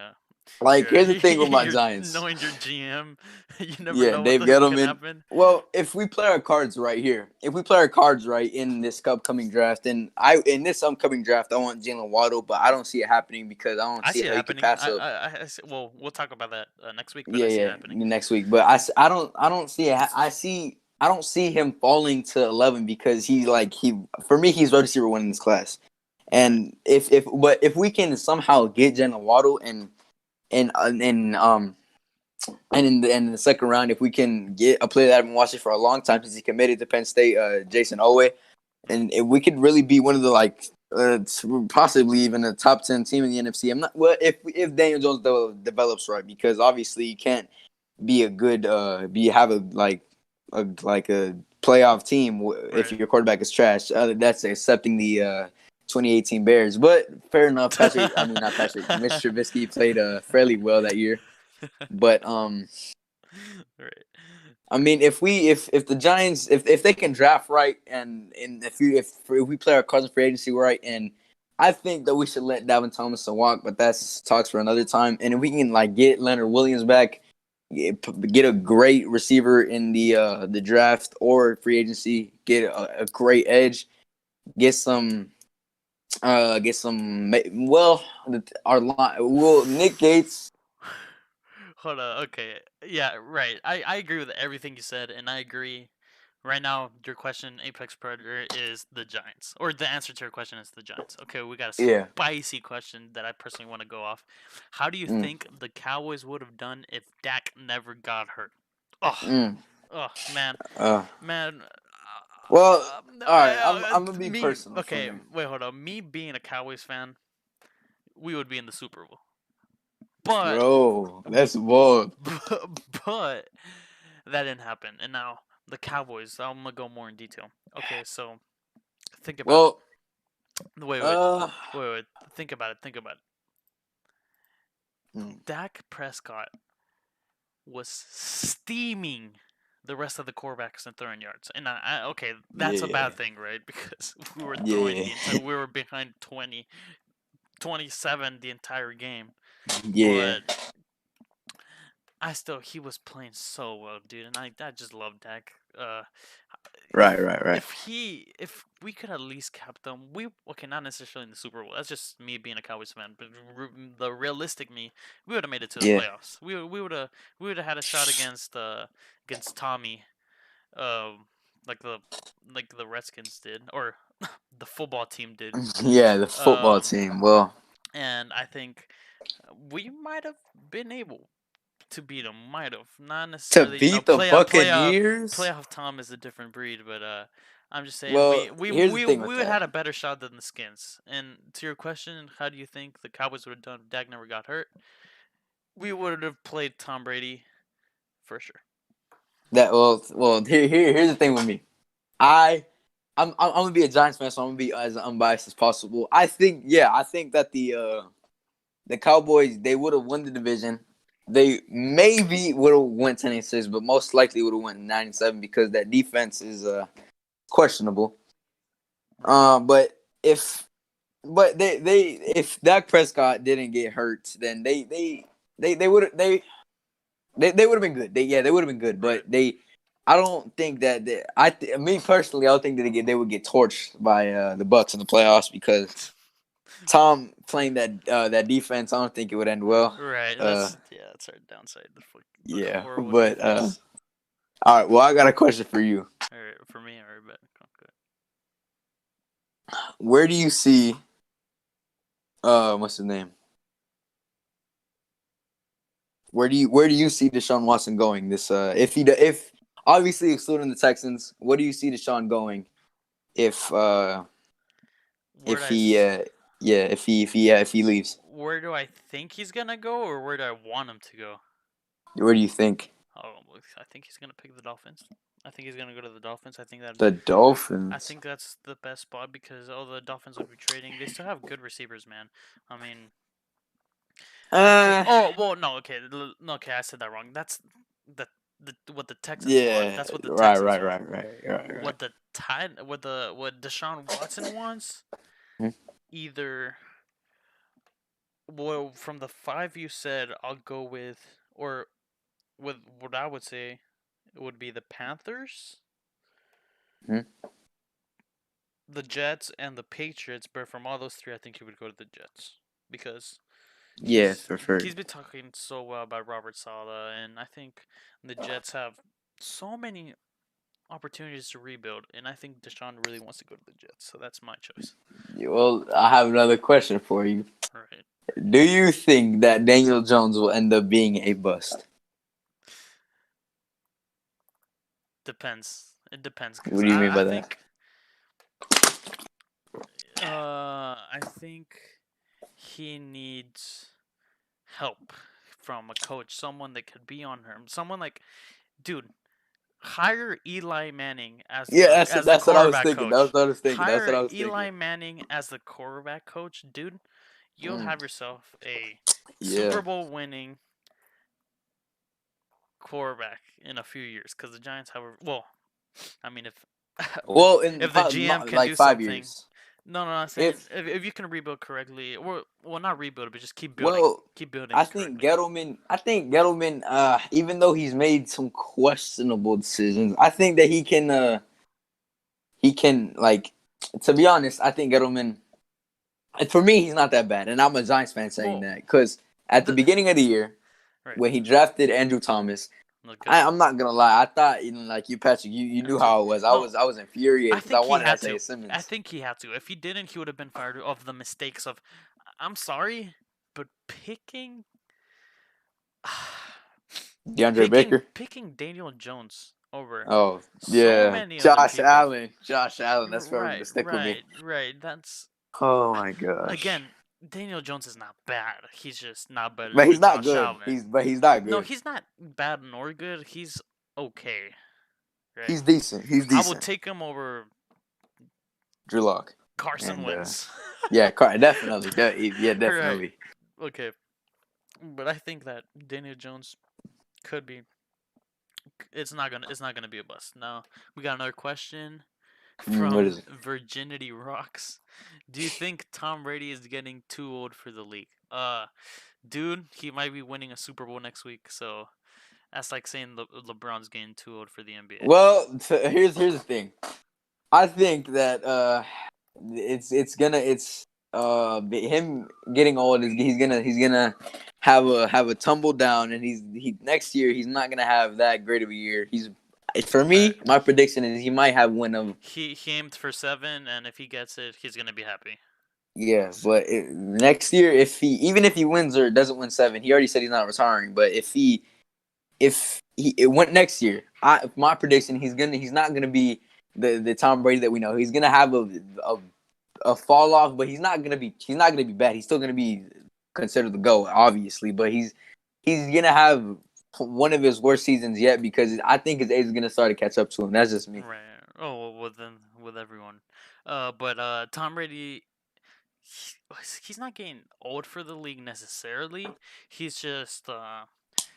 Like, your here's the thing with my your Giants. knowing your GM. You never Yeah, know what Dave can Gettleman. happen. Well, if we play our cards right here, if we play our cards right in this upcoming draft, and in this upcoming draft, I want Jalen Waddle, but I don't see it happening because I don't I see see it how he could happening. pass up. Well, we'll talk about that next week, but I Yeah, see it yeah, happening. next week. But I don't see it. I don't see him falling to 11 because for me he's wide receiver 1 in this class. Right. And if we can somehow get Jalen Waddle and in the second round, if we can get a player that I've been watching for a long time since he committed to Penn State, Jason Owe, and if we could really be one of the possibly even a top 10 team in the NFC. I'm not well if Daniel Jones develops right, because obviously you can't be a good have a playoff team if Right. your quarterback is trash. That's accepting the 2018 Bears, but fair enough. Not Patrick. Mr. Trubisky played fairly well that year, but Right. I mean, if the Giants if they can draft right and if we play our cards for agency right, and I think that we should let Dalvin Tomlinson walk, but that's talks for another time. And if we can get Leonard Williams back, get a great receiver in the draft or free agency, get a great edge, get some our line. Well, Nick Gates. Hold on. Okay. Yeah. Right. I agree with everything you said, and I agree. Right now, your question, Apex Predator, is the Giants, or the answer to your question is the Giants. Okay, we got a Yeah. spicy question that I personally want to go off. How do you Mm, think the Cowboys would have done if Dak never got hurt? Oh, mm, oh, man, uh, man. well, all right. I'm gonna be Me. personal for Okay, me. wait, hold on. Me being a Cowboys fan, we would be in the Super Bowl. But Bro, that's bold. but that didn't happen. And now the Cowboys. I'm gonna go more in detail. Okay, so think about it. Well, Wait, wait, uh, wait, wait. Think about it. Think about it. mm, Dak Prescott was steaming the rest of the quarterbacks and throwing yards. And okay, that's a yeah, bad thing, right? Because we were throwing yeah, we were behind 27 the entire game. yeah. But he was playing so well, dude, and I just love Dak. Right, right, right. If we could at least kept them, okay, not necessarily in the Super Bowl. That's just me being a Cowboys fan, but the realistic me, we would have made it to the Yeah, playoffs. We would have had a shot against Tommy, um, like the Redskins did, or the football team did. yeah. The football Um, team. Well, and I think we might have been able to beat them. Might have not to necessarily. beat the Buccaneers. Playoff Tom is a different breed, but I'm just saying Well, here's the thing with we would have that. had a better shot than the Skins. And to your question, how do you think the Cowboys would have done if Dak never got hurt? We would have played Tom Brady for sure. Here's the thing with me. I I'm gonna be a Giants fan, so I'm gonna be as unbiased as possible. I think that the Cowboys, they would have won the division. They maybe would have went 10-6, but most likely would have went 9-7 because that defense is questionable. Right. But if but they if Dak Prescott didn't get hurt, then they would they would have been good. They would have been good, Right. but I don't think that me personally, I don't think that they would get torched by the Bucks in the playoffs because Tom playing that defense. I don't think it would end well. Right. Uh, That's our downside. The yeah, horrible but defense. all right. Well, I got a question for you. All right, for me, all right, bet. Okay. Where do you see what's his name? Where do you see Deshaun Watson going this if obviously excluding the Texans, where do you see Deshaun going if Where do if I he yeah if he leaves? where do I think he's gonna go, or where do I want him to go? Where do you think? Oh, I think he's gonna pick the Dolphins. I think he's gonna go to the Dolphins. The I Dolphins. think that's the best spot because the Dolphins would be trading. They still have good receivers, man. I mean, I think. Uh Oh well, no, okay, no, okay, I said that wrong. That's the what the Texans want. yeah, That's what the right, Texans right, want. right, right, right, right. What Deshaun Watson wants, Mhm. either well from the five you said, I'll go with or with what I would say it would be the Panthers, Mhm. the Jets, and the Patriots. But from all those three, I think he would go to the Jets because Yeah, for sure. he's been talking so well about Robert Sala, and I think the Jets have so many opportunities to rebuild, and I think Deshaun really wants to go to the Jets, so that's my choice. Well, I have another question for you. Right. Do you think that Daniel Jones will end up being a bust? Depends. It depends because What do you mean I by that? think I think he needs help from a coach, someone that could be on him, someone like dude. Hire Eli Manning Yeah, as the that's what I was quarterback thinking. That's coach. what I was thinking. That's what Hire I was thinking. Eli Manning as the quarterback coach, dude. You'll Mm, have yourself a yeah. Super Bowl winning quarterback in a few years because the Giants have well, I mean if Well, in if the GM can like do 5 years, something. No, I'm saying if if you can rebuild correctly, or well, not rebuild, but just well, keep building I it think correctly. Gettleman. I think Gettleman. Even though he's made some questionable decisions, I think that he can like. To be honest, I think Gettleman. For me, he's not that bad, and I'm a Giants fan saying Well, that because at the the beginning of the year right, when he drafted Andrew Thomas, look good. I'm not gonna lie. I thought like you, Patrick, you Me knew too. how it was. No, I was I infuriated because I think he wanted had to. Isaiah I Simmons, think he had to. If he didn't, he would have been fired of the mistakes of. I'm sorry, but DeAndre Baker. picking Daniel Jones over Oh so yeah, many other people. Josh Allen. That's forever gonna Right, stick with me. right, right. That's Oh my gosh, again. Daniel Jones is not bad. He's just not better but he's than not Josh good. Allen. He's not No, good. he's not bad nor good. He's okay. Right. He's decent. He's I would decent. take him over Drew Lock Carson and Wentz. yeah, definitely, yeah, Right. definitely. Okay. But I think that Daniel Jones could be. It's not gonna be a bust. Now we got another question What from is it? Virginity Rocks. Do you think Tom Brady is getting too old for the league? Dude, he might be winning a Super Bowl next week. So that's like saying LeBron's getting too old for the NBA. Well, here's the thing. I think that it's him getting old is he's gonna have a tumble down and he next year he's not gonna have that great of a year. He's for Right. me, my prediction is he might have one of He aimed for 7, and if he gets it, he's gonna be happy. yeah, but next year if he even if he wins or doesn't win 7, he already said he's not retiring. But if he it went next year, my prediction he's not gonna be the Tom Brady that we know. He's gonna have a fall off, but he's not gonna be bad. He's still gonna be considered the GOAT, obviously, but he's gonna have one of his worst seasons yet because I think his age is gonna start to catch up to him. That's just me. Right. Oh, well, with everyone. But Tom Brady, he's not getting old for the league necessarily. He's just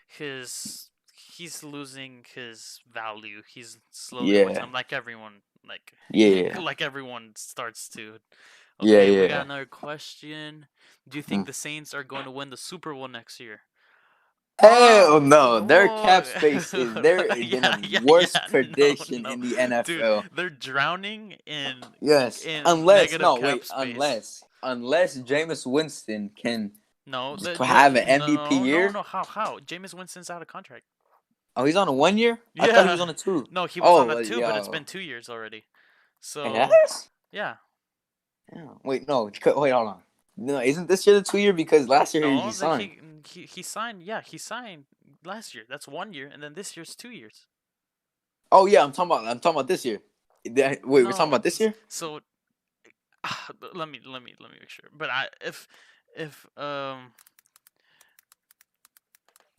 his he's losing his value. He's slowly over Yeah, time, like everyone, yeah, like everyone starts to. Yeah, Okay, we yeah. got another question. Do you think Mm. the Saints are going to win the Super Bowl next year? Hell no. Their Whoa. cap space is they're in Yeah, the yeah, worst yeah. No, prediction no, in the dude, NFL. they're drowning Yes. in Unless negative no, cap wait, space. unless Jameis Winston can No, have an MVP no, no, year. no. How? Jameis Winston's out of contract. Oh, he's on a 1 year? I thought he Yeah. was on a two. No, he was on Oh, a two, but it's yeah. been 2 years already. It So has? yeah. Yeah. Wait, no. Wait, hold on. No, isn't this year the 2 year? Because last year he No, that signed. he signed. Yeah, he signed last year. That's 1 year, and then this year's 2 years. Oh yeah, I'm talking about this year. Wait, we're talking No, about this year? so let me make sure. But if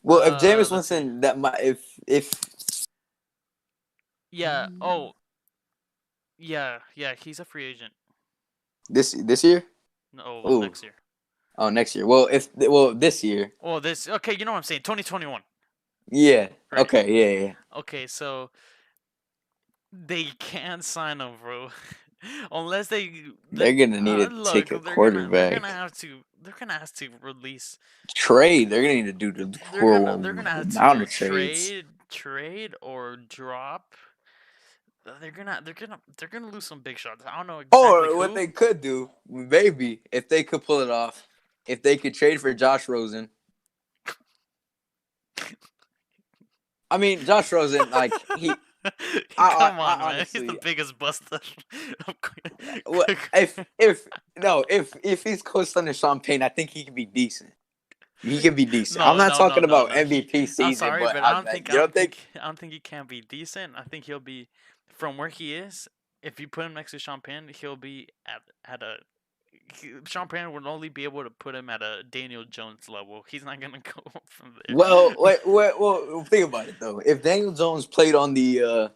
Well, if Jameis let's see. Winston, that might if Yeah. Oh, yeah. He's a free agent. this year. No, well, Oh, next year. next year. Well this year. Oh, this. Okay, you know what I'm saying. 2021. Yeah. Right. Okay. Yeah. Yeah. Okay, so they can't sign him, bro. Unless they They're gonna need to take look, a they're gonna quarterback. have to release. Trade. They're gonna need to do They're gonna the have to amount do of trades. trade or drop. They're gonna lose some big shots. I don't know exactly Or what who. they could do, maybe if they could pull it off, if they could trade for Josh Rosen. I mean, Josh Rosen, like Come I on, man. He's the honestly, biggest bust. if he's coached under Sean Payne, I think he can be decent. He can be decent. I'm No, not no, no, talking no, about no. MVP I'm season, sorry, but but you don't think? I don't think he can be decent. I think he'll be from where he is. If you put him next to Sean Penn, he'll be at a. Sean Penn would only be able to put him at a Daniel Jones level. He's not gonna go from there. Well, well, think about it though. If Daniel Jones played on the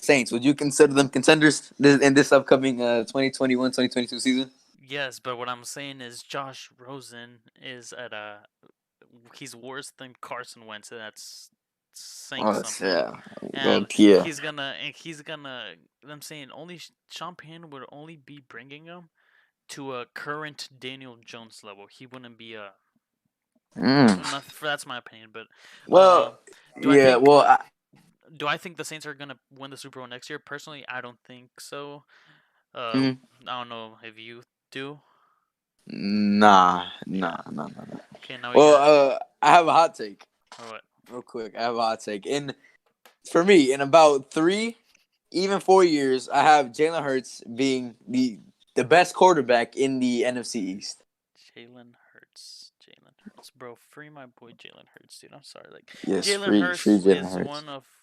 Saints, would you consider them contenders in this upcoming 2021-2022 season? Yes, but what I'm saying is Josh Rosen is at a. He's worse than Carson Wentz. And that's saying Oh, something. yeah. Well, And yeah. he's gonna. I'm saying only Sean Payne would only be bringing him to a current Daniel Jones level. He wouldn't be a. Mm. That's my opinion, but uh, Well, do I yeah. think Well, the Saints are gonna win the Super Bowl next year? Personally, I don't think so. mm, I don't know if you do. nah, Yeah. nah, nah, nah, nah. Okay, now we Well, got I have a hot take, what? real quick. I have a hot take. For me, in about 3, even 4 years, I have Jalen Hurts being the best quarterback in the NFC East. Jalen Hurts, bro. Free my boy Jalen Hurts, dude. I'm sorry. Like Yes, Jalen free Hurts Jalen Hurts.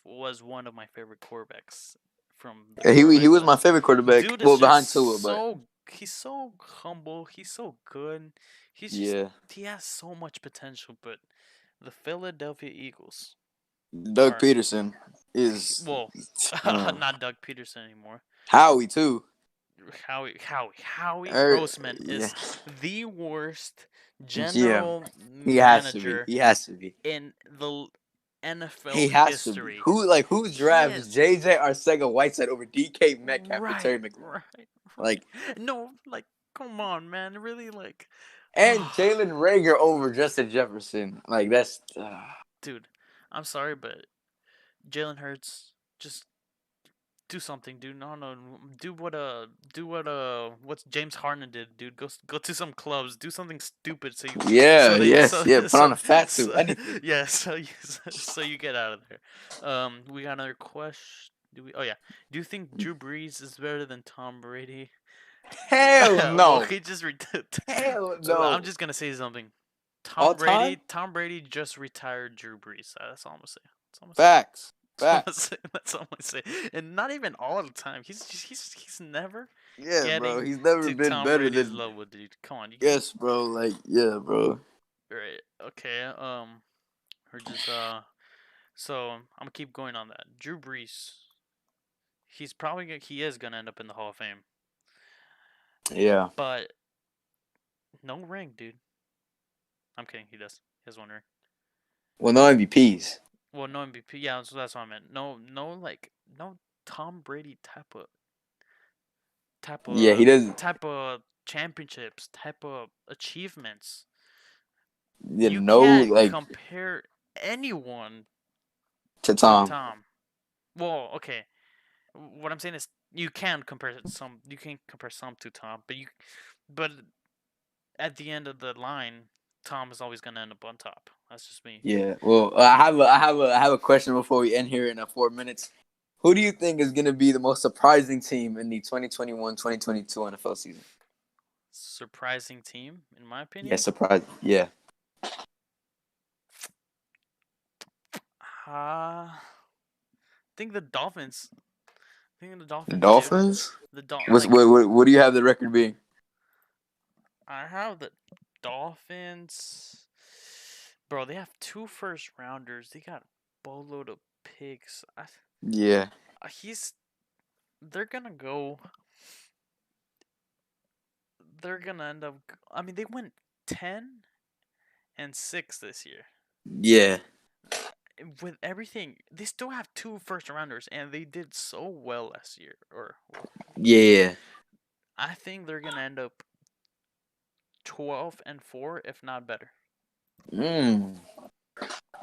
was one of my favorite quarterbacks from the Yeah, he quarterbacks was that my favorite quarterback. dude is Well, just behind Tua, but he's so humble. He's so good. yeah, He has so much potential, but the Philadelphia Eagles Doug are Peterson is well, uh, not Doug Peterson anymore. Howie too. Howie Roseman Yeah, is the worst yeah, general he has to be. manager He has to be. in the NFL He has to be. history. Who He drafts is JJ Arcega Whiteside over DK Metcalf for right, Terry McLaurin? right, Like right. No, like, come on, man. Really, like, and Jalen Rager over Justin Jefferson. Like that's dude. I'm sorry, but Jalen Hurts just do something, dude. No, no, what's James Harden did, dude. Go to some clubs, do something stupid, so you, yeah, so they, yes, so, yeah. Put on so, a fat suit, so anything. yeah, so you get out of there. We got another question. Do we? Oh yeah. Do you think Drew Brees is better than Tom Brady? Hell Well, no. he just. Hell I'm no. just gonna say something. All time? Tom Brady just retired Drew Brees. That's all I'm gonna say. That's all I'm gonna say. Facts. That's all I'm gonna Facts. say. That's all I'm gonna say. And not even all the time. He's never Yeah, bro. getting He's never to been Tom better Brady's than level, dude. Come on, yes, bro. Like, yeah, bro. right? Okay. We're just So I'm gonna keep going on that. Drew Brees. He is gonna end up in the Hall of Fame, Yeah. but no ring, dude. I'm kidding. He does. He has one ring. Well, no MVPs. Well, no MVP. Yeah, so that's what I meant. No, no, like no Tom Brady Yeah, he does. type of championships, type of achievements. You You know, can't like compare anyone to to Tom. Tom. Well, okay. What I'm saying is you can compare some. You can compare some to Tom, but at the end of the line, Tom is always gonna end up on top. That's just me. Yeah. Well, I have a question before we end here in 4 minutes. Who do you think is going to be the most surprising team in the 2021-2022 NFL season? Surprising team, in my Yeah, opinion. surprise. Yeah, I think the Dolphins. I think the the Dolphins, dude. Dolphins. Like What do you have the record being? I have the Dolphins. Bro, they have two first rounders. They got a boatload of picks. Yeah, He's. They're gonna go. They're gonna end up. I mean, they went 10-6 this year. yeah, With everything, they still have two first rounders, and they did so well last year. Or well, yeah. I think they're gonna end up 12-4, if not better. Mm.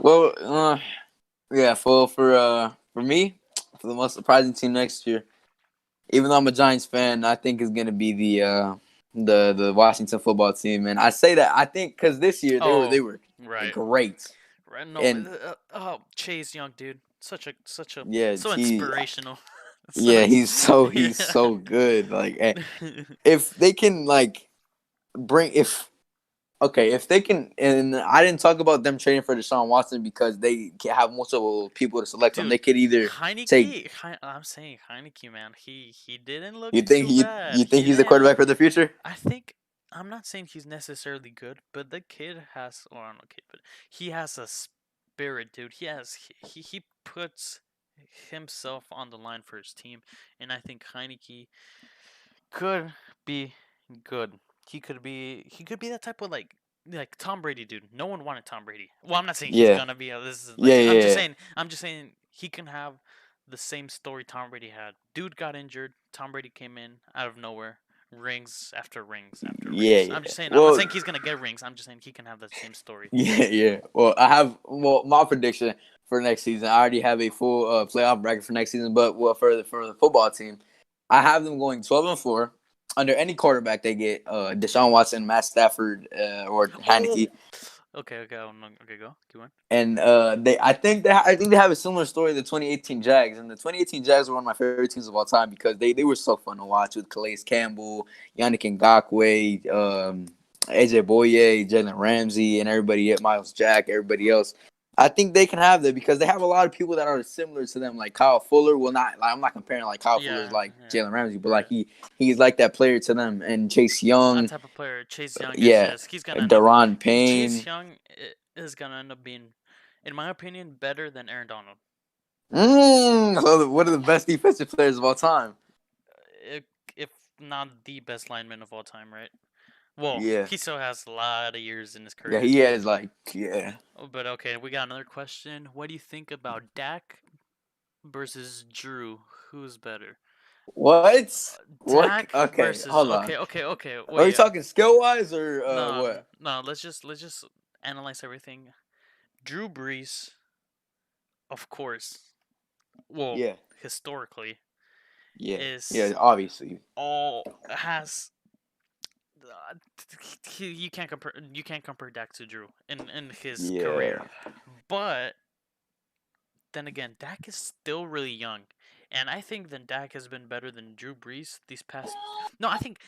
Well, yeah. For me, for the most surprising team next year, even though I'm a Giants fan, I think is going to be the Washington football team. And I say that I think because this year they Oh, were right. great. Right. No, And oh, Chase Young, dude, yeah, so inspirational. So yeah, yeah. he's so good. Like if they can like bring if okay, if they can, and I didn't talk about them trading for Deshaun Watson because they can have multiple people to select from. Dude, They could either take. I'm saying Heineke, man. He didn't look You think too bad. you think He he's the didn't. quarterback for the future? I think I'm not saying he's necessarily good, but the kid has, or I'm not kid, but he has a spirit, dude. He puts himself on the line for his team, and I think Heineke could be good. He could be that type of like Tom Brady, dude. No one wanted Tom Brady. Well, I'm not saying he's Yeah, gonna be. This is yeah, like yeah, I'm just saying he can have the same story Tom Brady had. Dude got injured. Tom Brady came in out of nowhere, rings after rings after yeah, rings. yeah. I'm just saying. I'm not Well, saying he's gonna get rings. I'm just saying he can have that same story. yeah, yeah. Well, my prediction for next season. I already have a full playoff bracket for next season, but well, for the football team, I have them going 12-4 under any quarterback they get. Deshaun Watson, Matt Stafford, or Heineke. Oh, okay. Oh, no, okay, go. Keep on. And I think they have a similar story to the 2018 Jags, and the 2018 Jags were one of my favorite teams of all time because they were so fun to watch with Calais Campbell, Yannick Ngakoue, AJ Boye, Jalen Ramsey, and everybody at Miles Jack, everybody else. I think they can have that because they have a lot of people that are similar to them, like Kyle Fuller. Well, not like I'm not comparing like Kyle Fuller's Yeah, like yeah, Jalen Ramsey, but like right. he's like that player to them, and Chase That Young, type of player, Chase Young is yeah, just he's gonna end up. Daron Chase Payne. Young is gonna end up being, in my opinion, better than Aaron Donald. So what are the best defensive players of all time? If, if not the best lineman of all time, right? Well, Yeah. he still has a lot of years in his Yeah, career. he has like yeah. Oh, but okay, we got another question. What do you think about Dak versus Drew? Who's better? What? What? Dak Okay, versus hold on. okay. Are we Wait, talking skill wise or no, what? no. Let's just analyze everything. Drew Brees, of course. Well, Yeah, historically, yeah, yeah. is Obviously, all has. You can't compare Dak to Drew in his yeah. career, but then again, Dak is still really young, and I think that Dak has been better than Drew Brees these past. No, I think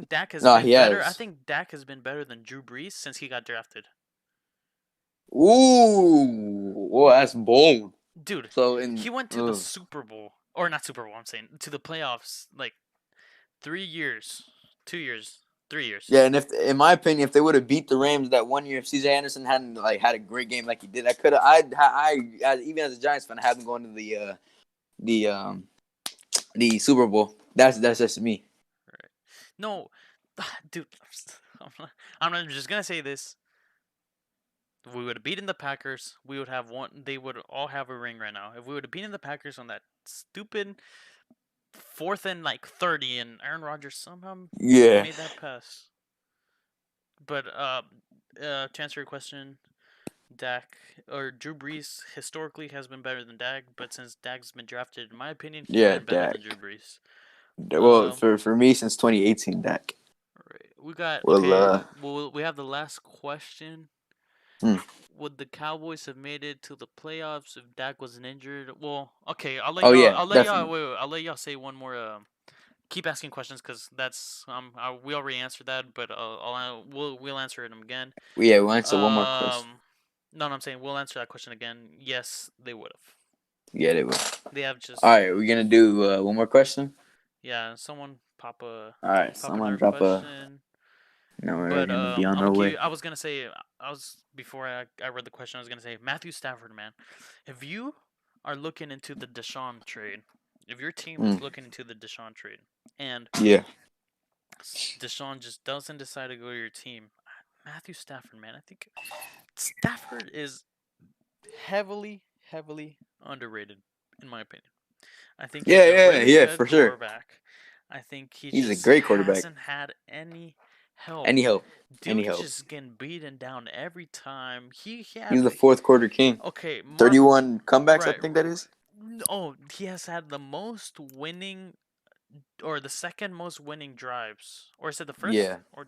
Dak has No, been he better. I has. think Dak has been better than Drew Brees since he got drafted. Ooh, well, that's bold. Dude, So in he went to the Super Bowl, or not Super Bowl. I'm saying to the playoffs like 3 years, 2 years, 3 years. yeah, and if in my opinion, if they would have beat the Rams that one year, if CJ Anderson hadn't like had a great game like he did, I could have. Even as a Giants fan, I had them going to the the Super Bowl. That's just me. Right? No, dude. I'm just gonna say this. If we would have beaten the Packers, we would have one. They would all have a ring right now. If we would have beaten the Packers on that stupid fourth and like 30, and Aaron Rodgers somehow Yeah, made that pass. But to answer your question, Dak or Drew Brees historically has been better than Dak, but since Dak's been drafted, in my opinion, he's yeah, been better than Drew Dak. Brees. Well, Um, for me since 2018, Dak. right. We got Well, okay. Well, we have the last question. hmm. Would the Cowboys have made it to the playoffs if Dak wasn't injured? Well, okay. I'll let Oh y'all. yeah, I'll let y'all. definitely. Wait. I'll let y'all say one more. Keep asking questions because that's we already answered that, but we'll answer it again. Yeah, we'll answer one more question. Um, no, I'm saying we'll answer that question again. Yes, they would have. Yeah, they will. They have All just right, we're gonna do one more question. yeah. Someone All right, pop someone another drop a. question. No, we're But gonna be on I'm gonna our keep. way. I was gonna say. I was before I read the question. I was gonna say Matthew Stafford, man. If you are looking into the Deshaun trade, if your team Mm, is looking into the Deshaun trade, and yeah, Deshaun just doesn't decide to go to your team, Matthew Stafford, man. I think Stafford is heavily underrated, in my opinion. I think yeah, he's a yeah, really yeah, good for sure. quarterback. I think he He's a just great quarterback. hasn't had any help. Any help? Any Dude's help? just getting beaten down every time. He had He's the fourth quarter king. okay, Marvin 31 comebacks, I right. think that is. Oh, he has had the most winning or the second most winning drives. Or is it the first? Yeah, Or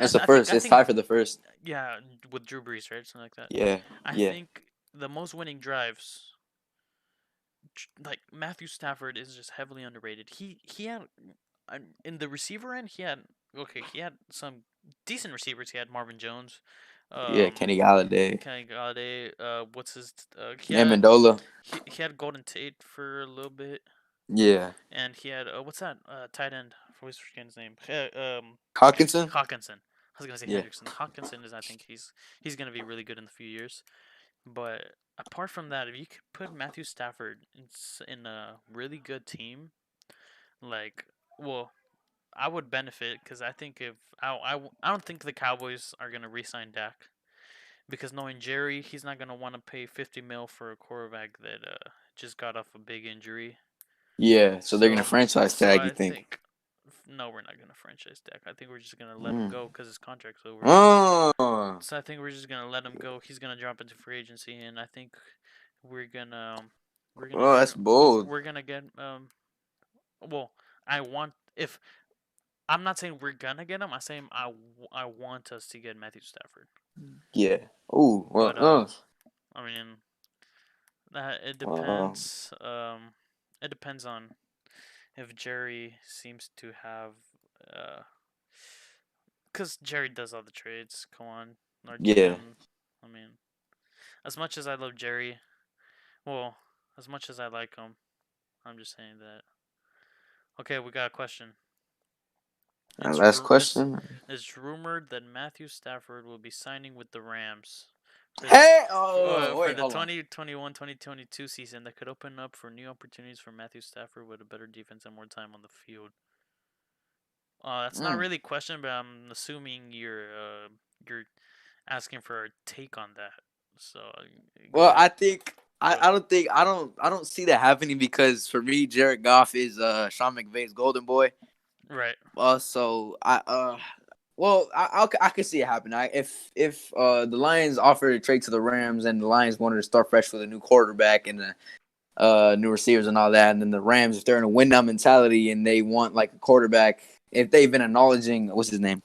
it's the I think first. I It's think tied for the first. yeah, with Drew Brees, right? Something like that. Yeah, I yeah, think the most winning drives like Matthew Stafford is just heavily underrated. He had in the receiver end he had okay he had some decent receivers. He had Marvin Jones, yeah. um, Kenny Galladay, Kenny Galladay. What's his? Amendola. He had Golden Tate for a little bit, Yeah, and he had what's that tight end? I always forget his name. Hawkinson. Hawkinson. I was gonna say Yeah, Hendrickson. Hawkinson is I think he's gonna be really good in a few years. But apart from that, if you could put Matthew Stafford in a really good team, like, well, I would benefit because I think if I don't think the Cowboys are gonna re-sign Dak because knowing Jerry, he's not gonna want to pay 50 mil for a quarterback that just got off a big injury. yeah. So they're gonna So franchise so tag. You I think? think no, we're not gonna franchise Dak. I think we're just gonna let him Mm. go because his contract's over. Oh, So I think we're just gonna let him go. He's gonna drop into free agency, and I think we're gonna we're gonna well, get that's bold. we're gonna get well I want if I'm not saying we're gonna get him. I'm saying I want us to get Matthew Stafford. Yeah. Oh, well, But I mean that well, it depends on if Jerry seems to have uh because Jerry does all the trades. Come on, our yeah. GM. I mean, as much as I love Jerry, well, as much as I like him, I'm just saying that. Okay, we got a question. It's Last ru- it's question. it's rumored that Matthew Stafford will be signing with the Rams for the Hey, oh, for wait, the hold on. 2021-2022 season that could open up for new opportunities for Matthew Stafford with a better defense and more time on the field. That's not Mm. really a question, but I'm assuming you're asking for a take on that. So go Well, ahead. I think Go I ahead. don't think I don't see that happening because for me, Jared Goff is Sean McVay's golden boy. Right. So I could see it happen. If the Lions offered a trade to the Rams and the Lions wanted to start fresh with a new quarterback and new receivers and all that, and then the Rams, if they're in a win now mentality and they want like a quarterback, if they've been acknowledging what's his name,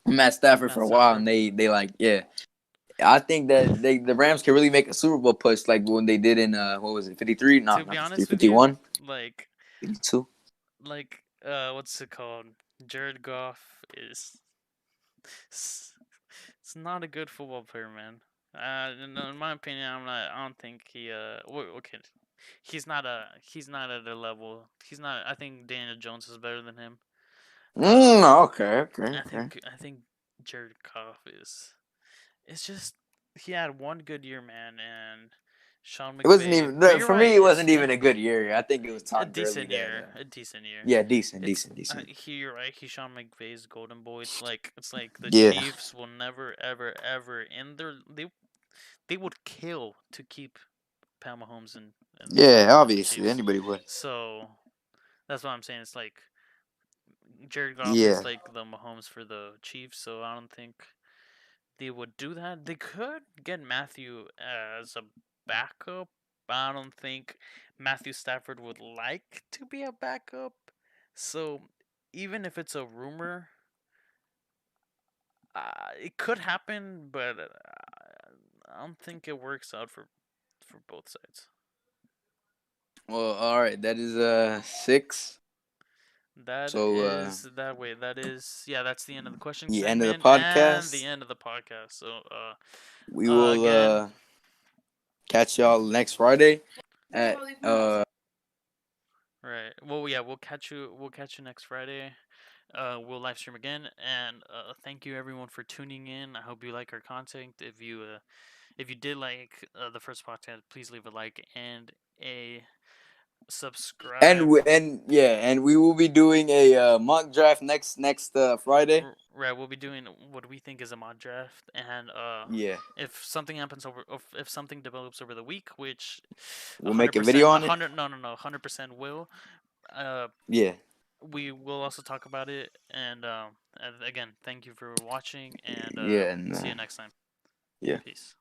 Matt Stafford for Matt a while, Stafford. and they like I think that the Rams can really make a Super Bowl push like when they did in what was it 53? No, To be not 53, honest with you, 51, like 52. what's it called? Jared Goff is it's not a good football player, man. In my opinion, I don't think he. Okay, he's not at a level. He's not. I think Daniel Jones is better than him. Okay, okay, okay. I think Jared Goff is. It's just he had one good year, man, and Sean It wasn't McVay. even But you're for right. me. It wasn't even a good year. I think it was A Todd Gurley decent that. year. A decent year. Yeah, decent, It's decent, decent. you're right. He's Sean McVay's golden boy. It's like the Yeah, Chiefs will never ever in their they would kill to keep Pat Mahomes and yeah. the Obviously, Chiefs. anybody would. So That's what I'm saying. It's like Jared Goff Yeah. is like the Mahomes for the Chiefs, so I don't think they would do that. They could get Matthew as a backup, but I don't think Matthew Stafford would like to be a backup. So even if it's a rumor, it could happen, but I don't think it works out for both sides. Well, all right. That is 6. That So is that way. That is yeah. That's the end of the question the end of the segment and the podcast. end of the podcast. So We will again, catch y'all next Friday at right. Well, yeah, we'll catch you. We'll catch you next Friday. We'll live stream again, and thank you everyone for tuning in. I hope you like our content. If you did like the first podcast, please leave a like and a subscribe. and yeah, and we will be doing a mock draft next Friday. Right, we'll be doing what we think is a mod draft, and Yeah, if something happens over, if something develops over the week, which, a we'll hundred make a percent, video a on it. hundred, no, no, no, 100% will. Uh, Yeah, we will also talk about it, and again, thank you for watching, and yeah, and see you next time. yeah. Peace.